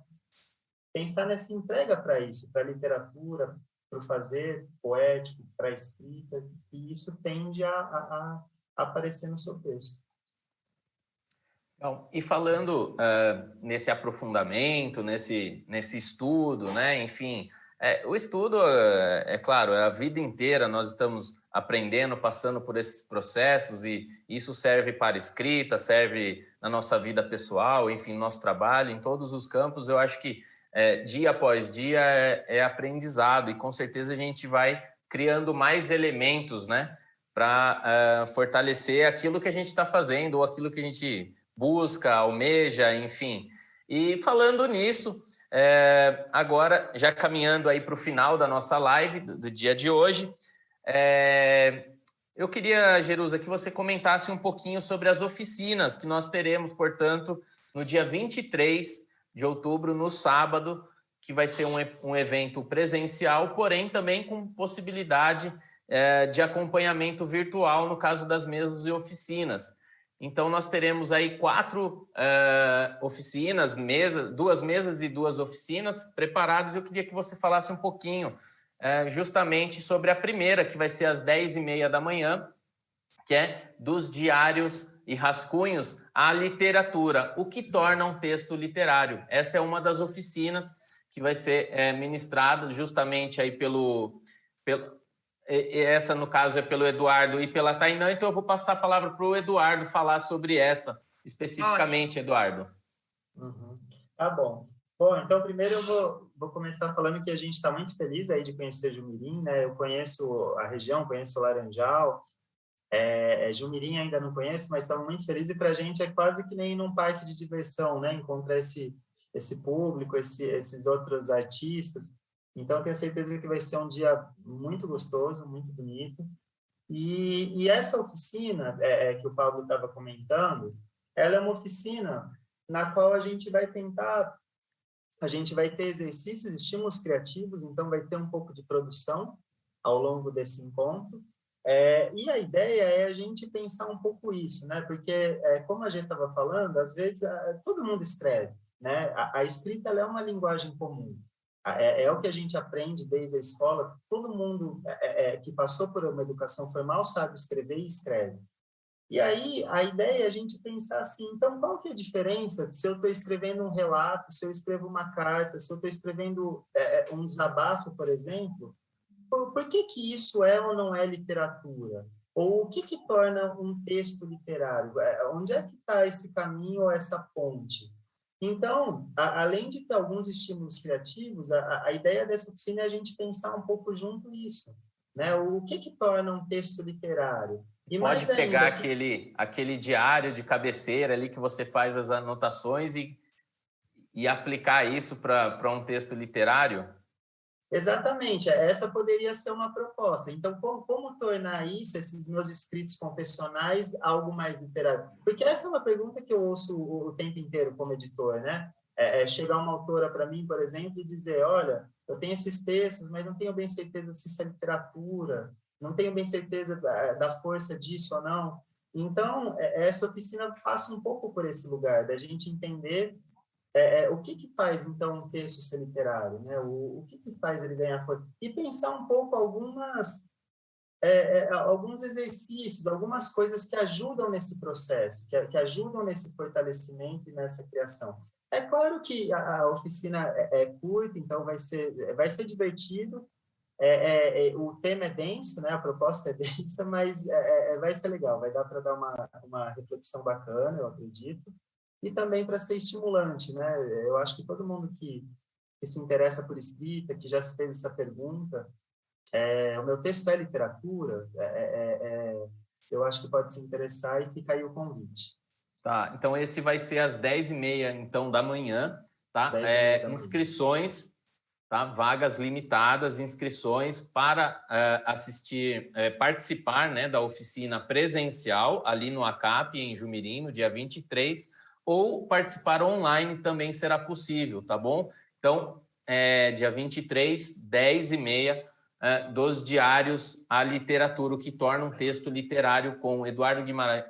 pensar nessa entrega para isso, para a literatura, para o fazer poético, para a escrita, e isso tende a aparecer no seu texto. Bom, e falando nesse aprofundamento, nesse estudo, né? Enfim, o estudo, é claro, a vida inteira nós estamos aprendendo, passando por esses processos, e isso serve para escrita, serve na nossa vida pessoal, enfim, no nosso trabalho, em todos os campos. Eu acho que dia após dia é aprendizado, e com certeza a gente vai criando mais elementos, né, para fortalecer aquilo que a gente está fazendo, ou aquilo que a gente busca, almeja, enfim. E falando nisso, agora, já caminhando aí para o final da nossa live do dia de hoje, eu queria, Jerusa, que você comentasse um pouquinho sobre as oficinas que nós teremos, portanto, no dia 23 de outubro, no sábado, que vai ser um evento presencial, porém também com possibilidade de acompanhamento virtual, no caso das mesas e oficinas. Então, nós teremos aí 4 oficinas, 2 mesas e 2 oficinas preparadas. Eu queria que você falasse um pouquinho justamente sobre a primeira, que vai ser às 10h30 da manhã, que é dos diários e rascunhos à literatura, o que torna um texto literário. Essa é uma das oficinas que vai ser ministrada justamente aí essa, no caso, é pelo Eduardo e pela Tainã, então eu vou passar a palavra para o Eduardo falar sobre essa, especificamente. Ótimo. Eduardo. Tá bom. Bom, então primeiro eu vou começar falando que a gente está muito feliz aí de conhecer Jumirim, né? Eu conheço a região, conheço o Laranjal, Jumirim ainda não conheço, mas estamos muito felizes, e para a gente é quase que nem ir num parque de diversão, né? Encontrar esse público, esses outros artistas. Então, eu tenho certeza que vai ser um dia muito gostoso, muito bonito. E essa oficina que o Pablo estava comentando, ela é uma oficina na qual a gente vai ter exercícios, estímulos criativos, então vai ter um pouco de produção ao longo desse encontro. E a ideia é a gente pensar um pouco isso, né? Porque, como a gente estava falando, às vezes todo mundo escreve, né? A escrita ela é uma linguagem comum. É o que a gente aprende desde a escola. Todo mundo que passou por uma educação formal sabe escrever e escreve. E aí, a ideia é a gente pensar assim, então, qual que é a diferença se eu estou escrevendo um relato, se eu escrevo uma carta, se eu estou escrevendo um desabafo, por exemplo? Por que que isso é ou não é literatura? Ou o que que torna um texto literário? Onde é que está esse caminho ou essa ponte? Então, além de ter alguns estímulos criativos, a ideia dessa oficina é a gente pensar um pouco junto isso, né? O que que torna um texto literário? E pode mais pegar ainda, aquele diário de cabeceira ali que você faz as anotações e aplicar isso para um texto literário? exatamente, essa poderia ser uma proposta. Então, como tornar isso, esses meus escritos confessionais, algo mais literário? Porque essa é uma pergunta que eu ouço o tempo inteiro como editor, né? Chegar uma autora para mim, por exemplo, e dizer, olha, eu tenho esses textos, mas não tenho bem certeza se isso é literatura, não tenho bem certeza da força disso ou não. Então, essa oficina passa um pouco por esse lugar, da gente entender o que que faz, então, um texto ser literário, né? O que que faz ele ganhar força? E pensar um pouco alguns exercícios, algumas coisas que ajudam nesse processo, que ajudam nesse fortalecimento e nessa criação. É claro que a oficina é curta, então vai ser divertido, o tema é denso, né? A proposta é densa, mas vai ser legal, vai dar para dar uma reflexão bacana, eu acredito, e também para ser estimulante, né? Eu acho que todo mundo que se interessa por escrita, que já se fez essa pergunta, o meu texto é literatura, eu acho que pode se interessar e fica aí o convite. Tá, então esse vai ser às 10h30, então, da manhã, tá? 10h30 da manhã. Inscrições, tá? Vagas limitadas, inscrições para assistir, participar, né, da oficina presencial ali no ACAP, em Jumirim, no dia 23, ou participar online também será possível, tá bom? Então, dia 23, 10h30, dos diários A Literatura, o que torna um texto literário, com Eduardo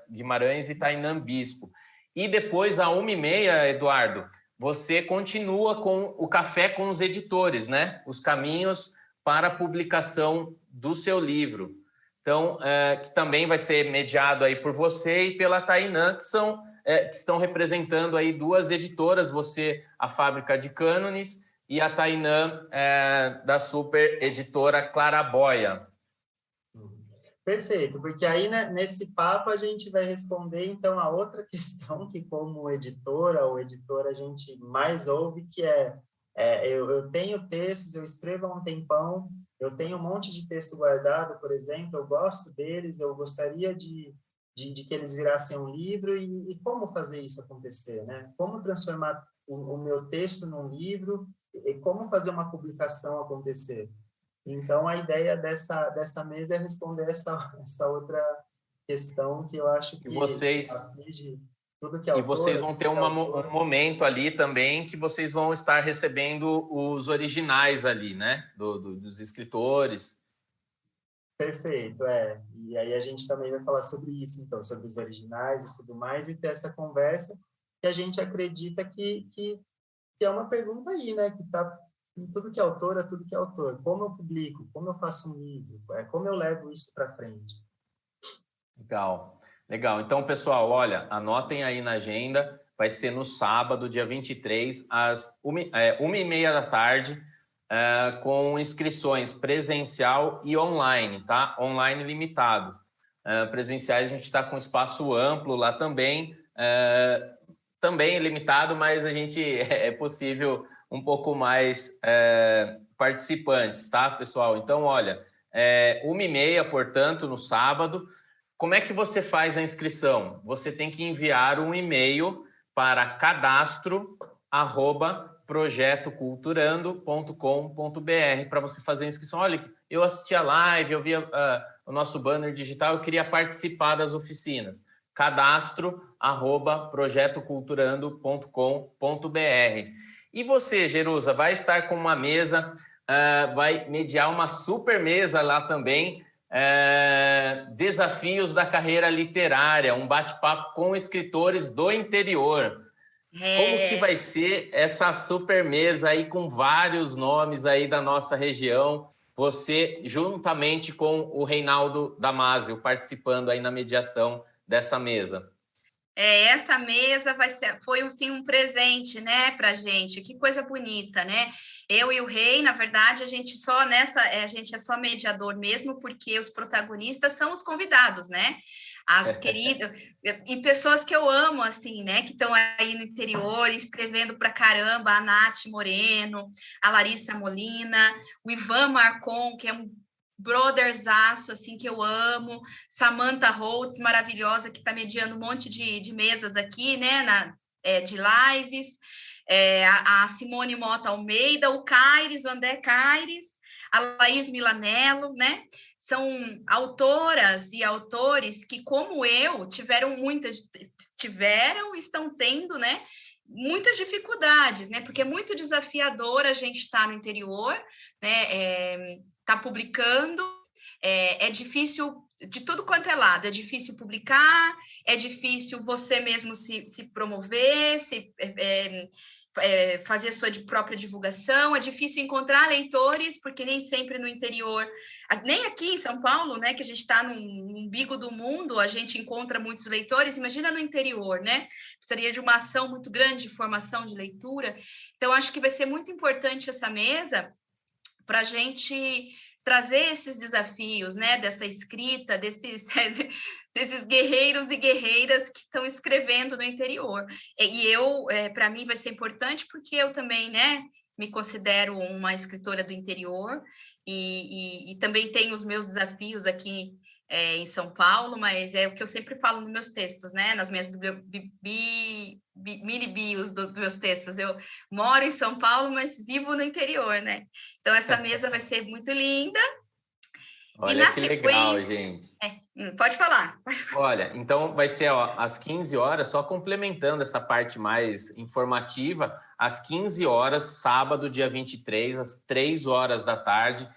Guimarães e Tainã Bispo. E depois, às 1h30, Eduardo, você continua com o Café com os Editores, né? Os caminhos para a publicação do seu livro. Então, que também vai ser mediado aí por você e pela Tainã, que estão representando aí duas editoras, você, a Fábrica de Cânones, e a Tainã, da super editora Claraboia. Perfeito, porque aí, né, nesse papo a gente vai responder, então, a outra questão que, como editora ou editora, a gente mais ouve, que eu tenho textos, eu escrevo há um tempão, eu tenho um monte de texto guardado, por exemplo, eu gosto deles, eu gostaria de que eles virassem um livro, e como fazer isso acontecer, né? Como transformar o meu texto num livro, e como fazer uma publicação acontecer? Então, a ideia dessa mesa é responder essa outra questão que eu acho que aflige tudo que é autor. E vocês vão ter um momento ali também que vocês vão estar recebendo os originais ali, né? Dos escritores. Perfeito, E aí a gente também vai falar sobre isso, então, sobre os originais e tudo mais, e ter essa conversa que a gente acredita que é uma pergunta aí, né? Que está em tudo que é autora, tudo que é autor. Como eu publico? Como eu faço um livro? Como eu levo isso para frente? Legal. Então, pessoal, olha, anotem aí na agenda. Vai ser no sábado, dia 23, às 1h30 da tarde, com inscrições presencial e online, tá? Online limitado. Presenciais a gente está com espaço amplo lá também, também limitado, mas a gente é possível um pouco mais participantes, tá, pessoal? Então, olha, 1h30, portanto, no sábado. Como é que você faz a inscrição? Você tem que enviar um e-mail para cadastro@tainã.com.br, projetoculturando.com.br para você fazer a inscrição. Olha, eu assisti a live, eu vi o nosso banner digital, eu queria participar das oficinas. cadastro@projetoculturando.com.br. E você, Jerusa, vai estar com uma mesa, vai mediar uma super mesa lá também, Desafios da Carreira Literária, um bate-papo com escritores do interior. Como que vai ser essa super mesa aí com vários nomes aí da nossa região? Você, juntamente com o Reinaldo Damasio, participando aí na mediação dessa mesa. Essa mesa foi assim, um presente, né, para gente. Que coisa bonita, né? Eu e o Rei, na verdade, a gente é só mediador mesmo, porque os protagonistas são os convidados, né? As queridas, e pessoas que eu amo, assim, né, que estão aí no interior, escrevendo pra caramba, a Nath Moreno, a Larissa Molina, o Ivan Marcon, que é um brotherzaço, assim, que eu amo, Samantha Holtz, maravilhosa, que está mediando um monte de mesas aqui, né, de lives, a Simone Mota Almeida, o Caires, o André Caires, a Laís Milanello, né? São autoras e autores que, como eu, tiveram e estão tendo, né? Muitas dificuldades, né? Porque é muito desafiador a gente estar no interior, né? Tá publicando, é difícil de tudo quanto é lado, é difícil publicar, é difícil você mesmo se promover, fazer a sua própria divulgação, é difícil encontrar leitores, porque nem sempre no interior, nem aqui em São Paulo, né, que a gente está no umbigo do mundo, a gente encontra muitos leitores, imagina no interior, né? Precisaria de uma ação muito grande de formação de leitura. Então, acho que vai ser muito importante essa mesa para a gente trazer esses desafios, né, dessa escrita, desses guerreiros e guerreiras que estão escrevendo no interior. E eu, para mim, vai ser importante porque eu também, né, me considero uma escritora do interior e também tenho os meus desafios aqui em São Paulo, mas é o que eu sempre falo nos meus textos, né, nas minhas mini bios dos meus textos. Eu moro em São Paulo, mas vivo no interior, né? Então, essa mesa vai ser muito linda. Olha que legal, gente. Pode falar. Olha, então vai ser às 15 horas, só complementando essa parte mais informativa, às 15 horas, sábado, dia 23, às 3 horas da tarde,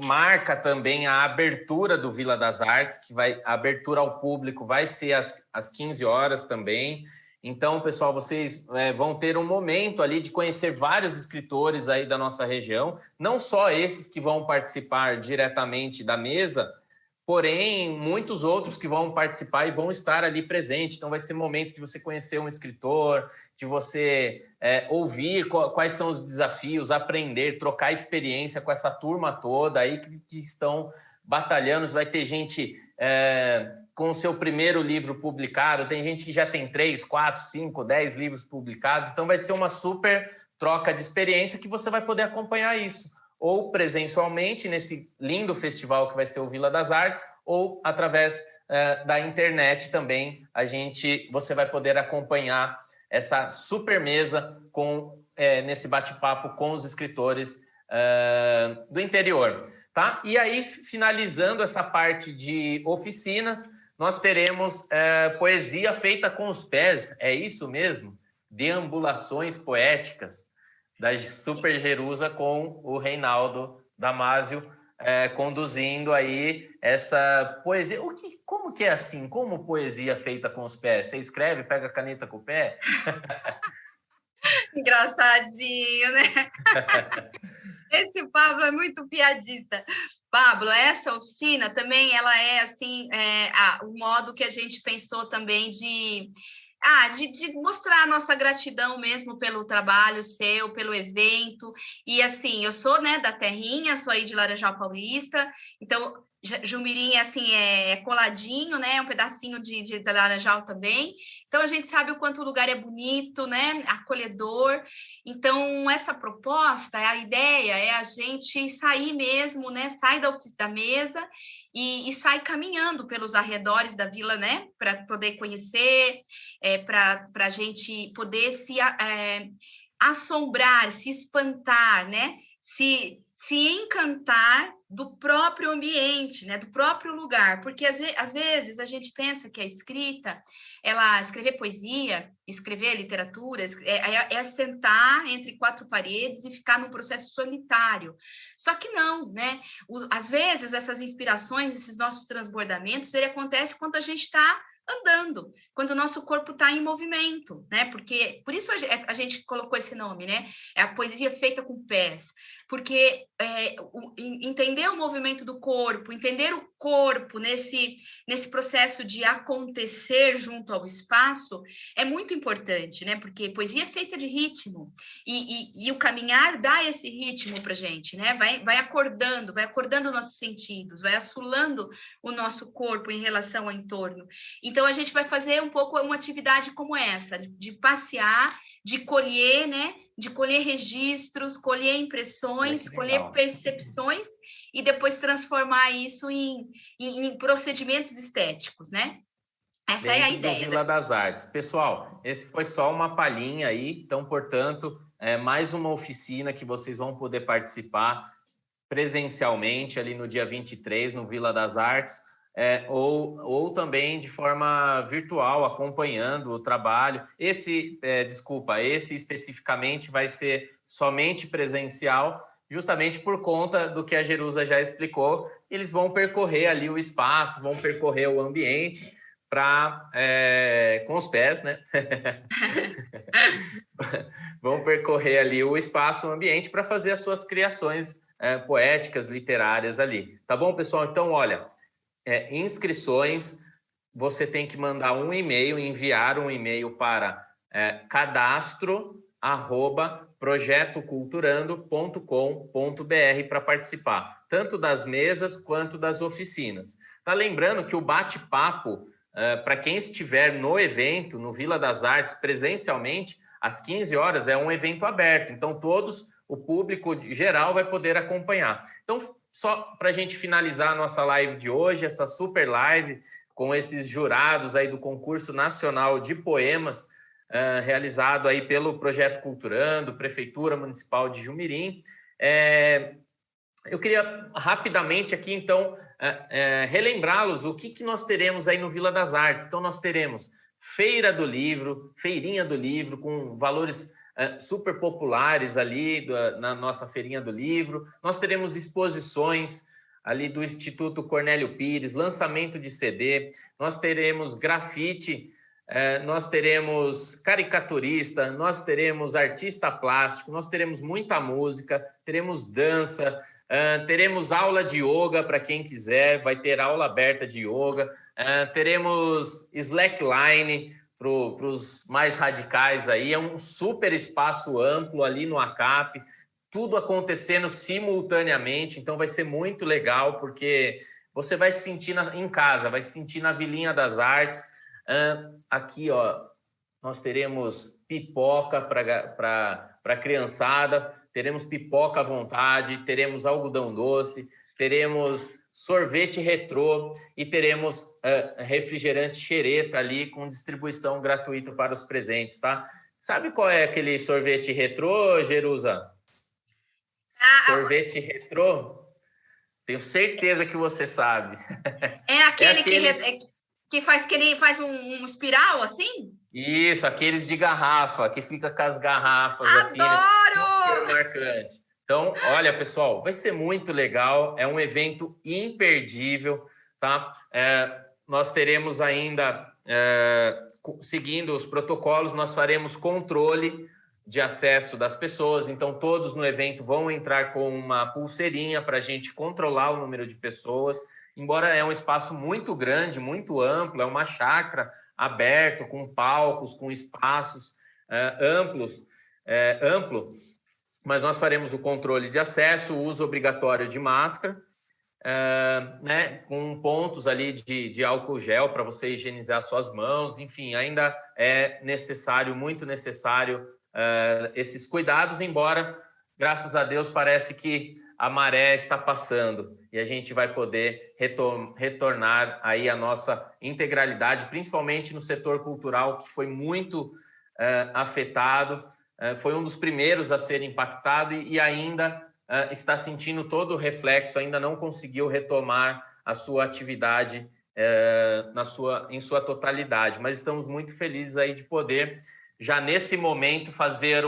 marca também a abertura do Vila das Artes, a abertura ao público vai ser às 15 horas também. Então, pessoal, vocês vão ter um momento ali de conhecer vários escritores aí da nossa região, não só esses que vão participar diretamente da mesa, porém, muitos outros que vão participar e vão estar ali presentes. Então, vai ser momento de você conhecer um escritor, de você ouvir quais são os desafios, aprender, trocar experiência com essa turma toda aí que estão batalhando. Vai ter gente com o seu primeiro livro publicado, tem gente que já tem 3, 4, 5, 10 livros publicados. Então, vai ser uma super troca de experiência que você vai poder acompanhar isso, ou presencialmente nesse lindo festival que vai ser o Vila das Artes, ou através da internet também. Você vai poder acompanhar essa super mesa nesse bate-papo com os escritores do interior. Tá? E aí, finalizando essa parte de oficinas, nós teremos poesia feita com os pés, é isso mesmo? Deambulações poéticas da Super Jerusa com o Reinaldo Damasio conduzindo aí essa poesia. Como que é assim? Como poesia feita com os pés? Você escreve, pega a caneta com o pé? Engraçadinho, né? Esse Pablo é muito piadista. Pablo, essa oficina também, ela é assim, o modo que a gente pensou também de mostrar a nossa gratidão mesmo pelo trabalho seu, pelo evento. E assim, eu sou, né, da terrinha, sou aí de Laranjal Paulista, então Jumirim assim, coladinho, né, um pedacinho de Laranjal também. Então a gente sabe o quanto o lugar é bonito, né, acolhedor. Então essa proposta, a ideia é a gente sair mesmo, né, sai da mesa e sai caminhando pelos arredores da vila, né, para poder conhecer, para a gente poder assombrar, se espantar, né? Se encantar do próprio ambiente, né? Do próprio lugar, porque às vezes a gente pensa que a escrita, escrever poesia, escrever literatura, é sentar entre quatro paredes e ficar num processo solitário. Só que não, né? Às vezes essas inspirações, esses nossos transbordamentos, ele acontece quando a gente está andando, quando o nosso corpo está em movimento, né? Porque por isso a gente colocou esse nome, né? É a poesia feita com pés, porque entender o movimento do corpo, entender o corpo nesse processo de acontecer junto ao espaço é muito importante, né? Porque poesia é feita de ritmo e o caminhar dá esse ritmo para gente, né? Vai acordando nossos sentidos, vai assolando o nosso corpo em relação ao entorno. Então, a gente vai fazer um pouco uma atividade como essa, de passear, de colher, né? De colher registros, colher impressões, colher percepções e depois transformar isso em procedimentos estéticos, né? Essa é a ideia. Do Vila das Artes. Pessoal, esse foi só uma palhinha aí, então, portanto, mais uma oficina que vocês vão poder participar presencialmente ali no dia 23, no Vila das Artes, ou também de forma virtual, acompanhando o trabalho. Esse especificamente vai ser somente presencial, justamente por conta do que a Jerusa já explicou. Eles vão percorrer ali o espaço, vão percorrer o ambiente com os pés, né? Vão percorrer ali o espaço, o ambiente, para fazer as suas criações poéticas, literárias ali. Tá bom, pessoal? Então, olha, inscrições, você tem que mandar enviar um e-mail para cadastro@projetoculturando.com.br para participar, tanto das mesas quanto das oficinas. Tá lembrando que o bate-papo, para quem estiver no evento, no Vila das Artes, presencialmente, às 15 horas, é um evento aberto, então o público geral vai poder acompanhar. Então, só para a gente finalizar a nossa live de hoje, essa super live com esses jurados aí do Concurso Nacional de Poemas, realizado aí pelo Projeto Culturando, Prefeitura Municipal de Jumirim. Eu queria rapidamente aqui, então, relembrá-los o que nós teremos aí no Vila das Artes. Então, nós teremos Feira do Livro, Feirinha do Livro, com valores super populares ali na nossa Feirinha do Livro. Nós teremos exposições ali do Instituto Cornélio Pires, lançamento de CD, nós teremos grafite, nós teremos caricaturista, nós teremos artista plástico, nós teremos muita música, teremos dança, teremos aula de yoga para quem quiser, vai ter aula aberta de yoga, teremos slackline para os mais radicais aí, é um super espaço amplo ali no ACAP, tudo acontecendo simultaneamente, então vai ser muito legal, porque você vai se sentir em casa, vai se sentir na Vilinha das Artes. Aqui, ó, nós teremos pipoca para a criançada, teremos pipoca à vontade, teremos algodão doce, teremos sorvete retrô e teremos refrigerante xereta ali com distribuição gratuita para os presentes, tá? Sabe qual é aquele sorvete retrô, Jerusa? Sorvete retrô? Tenho certeza que você sabe. É aquele que faz um espiral assim? Isso, aqueles de garrafa, que fica com as garrafas assim. Adoro! Super marcante. Então, olha, pessoal, vai ser muito legal, é um evento imperdível, tá? Nós teremos ainda, seguindo os protocolos, nós faremos controle de acesso das pessoas, então todos no evento vão entrar com uma pulseirinha para a gente controlar o número de pessoas, embora é um espaço muito grande, muito amplo, é uma chácara aberta, com palcos, com espaços amplo, mas nós faremos o controle de acesso, o uso obrigatório de máscara, né, com pontos ali de álcool gel para você higienizar suas mãos, enfim, ainda é necessário, muito necessário, esses cuidados, embora, graças a Deus, parece que a maré está passando e a gente vai poder retornar aí a nossa integralidade, principalmente no setor cultural, que foi muito afetado foi um dos primeiros a ser impactado e ainda está sentindo todo o reflexo, ainda não conseguiu retomar a sua atividade em sua totalidade. Mas estamos muito felizes aí de poder, já nesse momento, fazer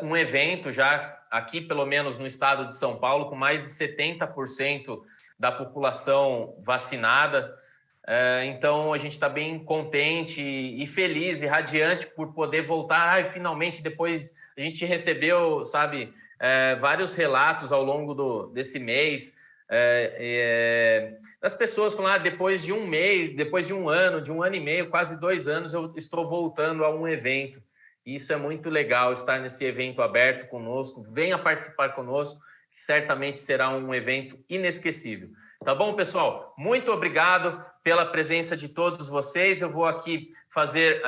um evento, já aqui, pelo menos no estado de São Paulo, com mais de 70% da população vacinada. Então, a gente está bem contente e feliz e radiante por poder voltar. Finalmente, depois a gente recebeu, sabe, vários relatos ao longo desse mês, das pessoas falando, depois de um mês, depois de um ano e meio, quase 2 anos, eu estou voltando a um evento. Isso é muito legal, estar nesse evento aberto conosco. Venha participar conosco, que certamente será um evento inesquecível. Tá bom, pessoal? Muito obrigado pela presença de todos vocês. Eu vou aqui fazer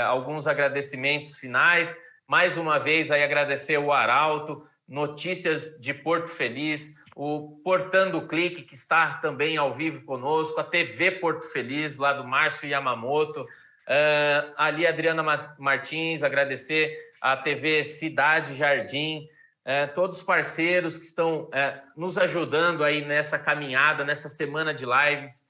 alguns agradecimentos finais. Mais uma vez, aí agradecer o Arauto, Notícias de Porto Feliz, o Portando o Clique, que está também ao vivo conosco, a TV Porto Feliz, lá do Márcio Yamamoto, ali Adriana Martins, agradecer a TV Cidade Jardim, todos os parceiros que estão nos ajudando aí nessa caminhada, nessa semana de lives,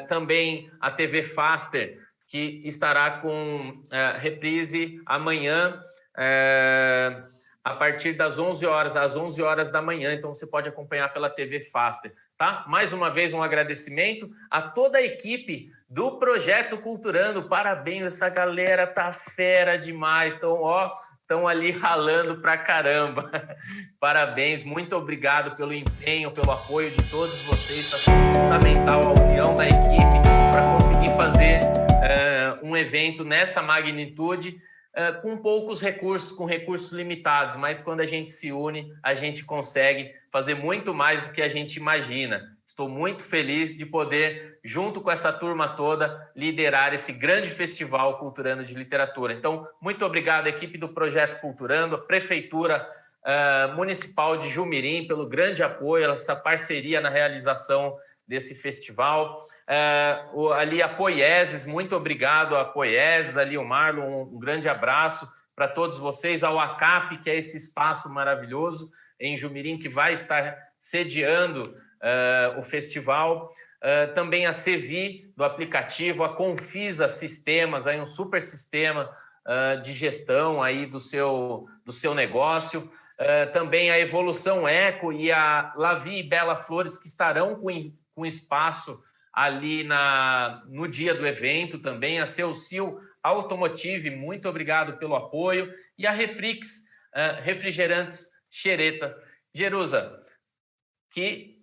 também a TV Faster, que estará com reprise amanhã, a partir das 11 horas, às 11 horas da manhã, então você pode acompanhar pela TV Faster, tá? Mais uma vez, um agradecimento a toda a equipe do Projeto Culturando, parabéns, essa galera tá fera demais, estão ali ralando pra caramba, parabéns, muito obrigado pelo empenho, pelo apoio de todos vocês, está sendo fundamental a união da equipe para conseguir fazer um evento nessa magnitude, com poucos recursos, com recursos limitados, mas quando a gente se une, a gente consegue fazer muito mais do que a gente imagina. Estou muito feliz de poder, junto com essa turma toda, liderar esse grande festival Culturando de Literatura. Então, muito obrigado, equipe do Projeto Culturando, a Prefeitura Municipal de Jumirim, pelo grande apoio, essa parceria na realização desse festival. Ali a Poieses, muito obrigado a Poieses, ali o Marlon, um grande abraço para todos vocês, ao ACAP, que é esse espaço maravilhoso em Jumirim, que vai estar sediando o festival, também a Cevi do aplicativo, a Confisa Sistemas, aí um super sistema de gestão aí do seu negócio, também a Evolução Eco e a Lavi e Bela Flores, que estarão com espaço ali no dia do evento também, a Celcil Automotive, muito obrigado pelo apoio, e a Refrix, refrigerantes Xereta. Jerusa, que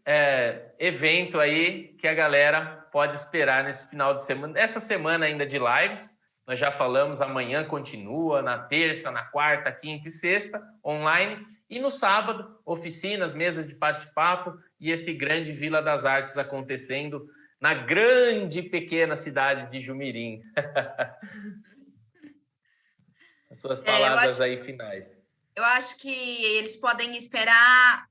evento aí que a galera pode esperar nesse final de semana, essa semana ainda de lives, nós já falamos, amanhã continua, na terça, na quarta, quinta e sexta, online, e no sábado, oficinas, mesas de bate-papo e esse grande Vila das Artes acontecendo na grande e pequena cidade de Jumirim. As suas palavras aí finais. Eu acho que eles podem esperar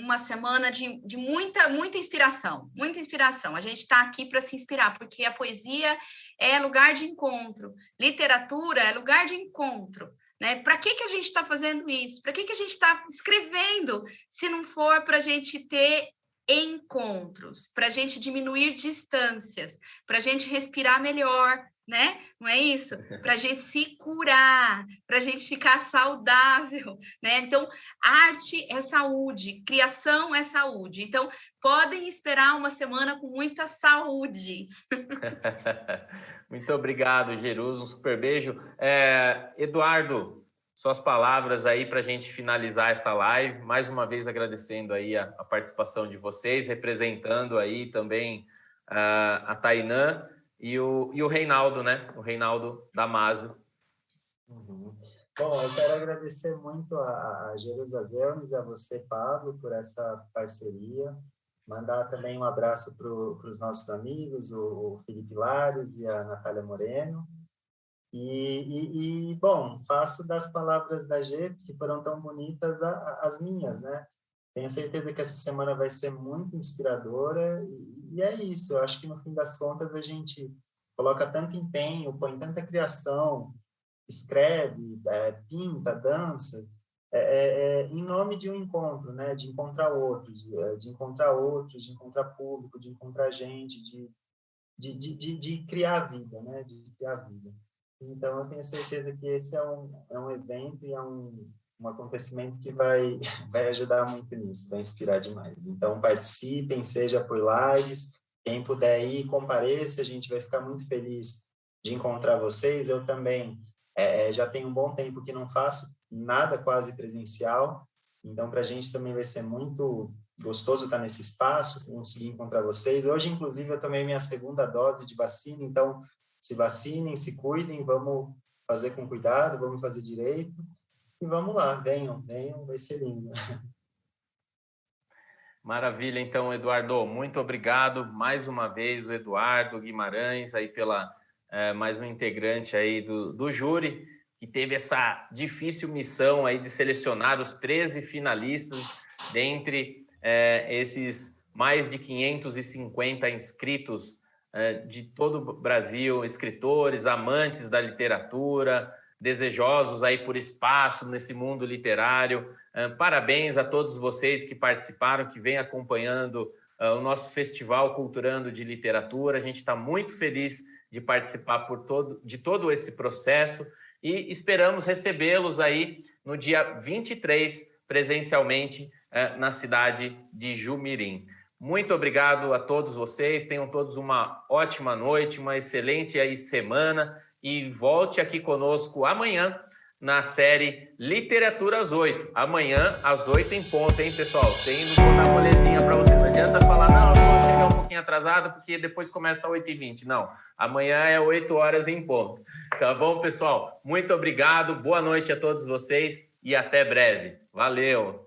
uma semana de muita inspiração, muita inspiração. A gente está aqui para se inspirar, porque a poesia é lugar de encontro, literatura é lugar de encontro, né? Para que a gente está fazendo isso? Para que a gente está escrevendo, se não for para a gente ter encontros, para a gente diminuir distâncias, para a gente respirar melhor, né? Não é isso? Para a gente se curar, para a gente ficar saudável, né? Então, arte é saúde, criação é saúde. Então, podem esperar uma semana com muita saúde. Muito obrigado, Jerusa. Um super beijo. Eduardo, suas palavras aí para a gente finalizar essa live. Mais uma vez agradecendo aí a participação de vocês, representando aí também a Tainã. E o Reinaldo, né? O Reinaldo Damasio. Uhum. Bom, eu quero agradecer muito a Jerusa Zelmes, a você, Pablo, por essa parceria. Mandar também um abraço para os nossos amigos, o Felipe Lares e a Natália Moreno. Bom, faço das palavras da gente, que foram tão bonitas, as minhas, né? Tenho certeza que essa semana vai ser muito inspiradora e é isso. Eu acho que, no fim das contas, a gente coloca tanto empenho, põe tanta criação, escreve, pinta, dança, em nome de um encontro, né? De encontrar outros, de encontrar público, de encontrar gente, de criar vida, né? De criar vida. Então, eu tenho certeza que esse é um evento e é um acontecimento que vai ajudar muito nisso, vai inspirar demais. Então, participem, seja por lives, quem puder ir, compareça, a gente vai ficar muito feliz de encontrar vocês. Eu também já tenho um bom tempo que não faço nada quase presencial, então para a gente também vai ser muito gostoso estar nesse espaço, conseguir encontrar vocês. Hoje, inclusive, eu tomei minha segunda dose de vacina, então se vacinem, se cuidem, vamos fazer com cuidado, vamos fazer direito, e vamos lá, venham, vai ser lindo. Maravilha, então, Eduardo, muito obrigado mais uma vez, o Eduardo Guimarães, aí pela mais um integrante aí do júri, que teve essa difícil missão aí de selecionar os 13 finalistas dentre esses mais de 550 inscritos de todo o Brasil, escritores, amantes da literatura, desejosos aí por espaço nesse mundo literário. Parabéns a todos vocês que participaram, que vêm acompanhando o nosso Festival Culturando de Literatura. A gente está muito feliz de participar de todo esse processo e esperamos recebê-los aí no dia 23, presencialmente, na cidade de Jumirim. Muito obrigado a todos vocês, tenham todos uma ótima noite, uma excelente aí semana e volte aqui conosco amanhã na série Literatura às 8. Amanhã, às 8 em ponto, hein, pessoal? Tem indo botar molezinha para vocês. Não adianta falar, não, eu vou chegar um pouquinho atrasado porque depois começa às 8h20. Não, amanhã é 8 horas em ponto. Tá bom, pessoal? Muito obrigado, boa noite a todos vocês e até breve. Valeu!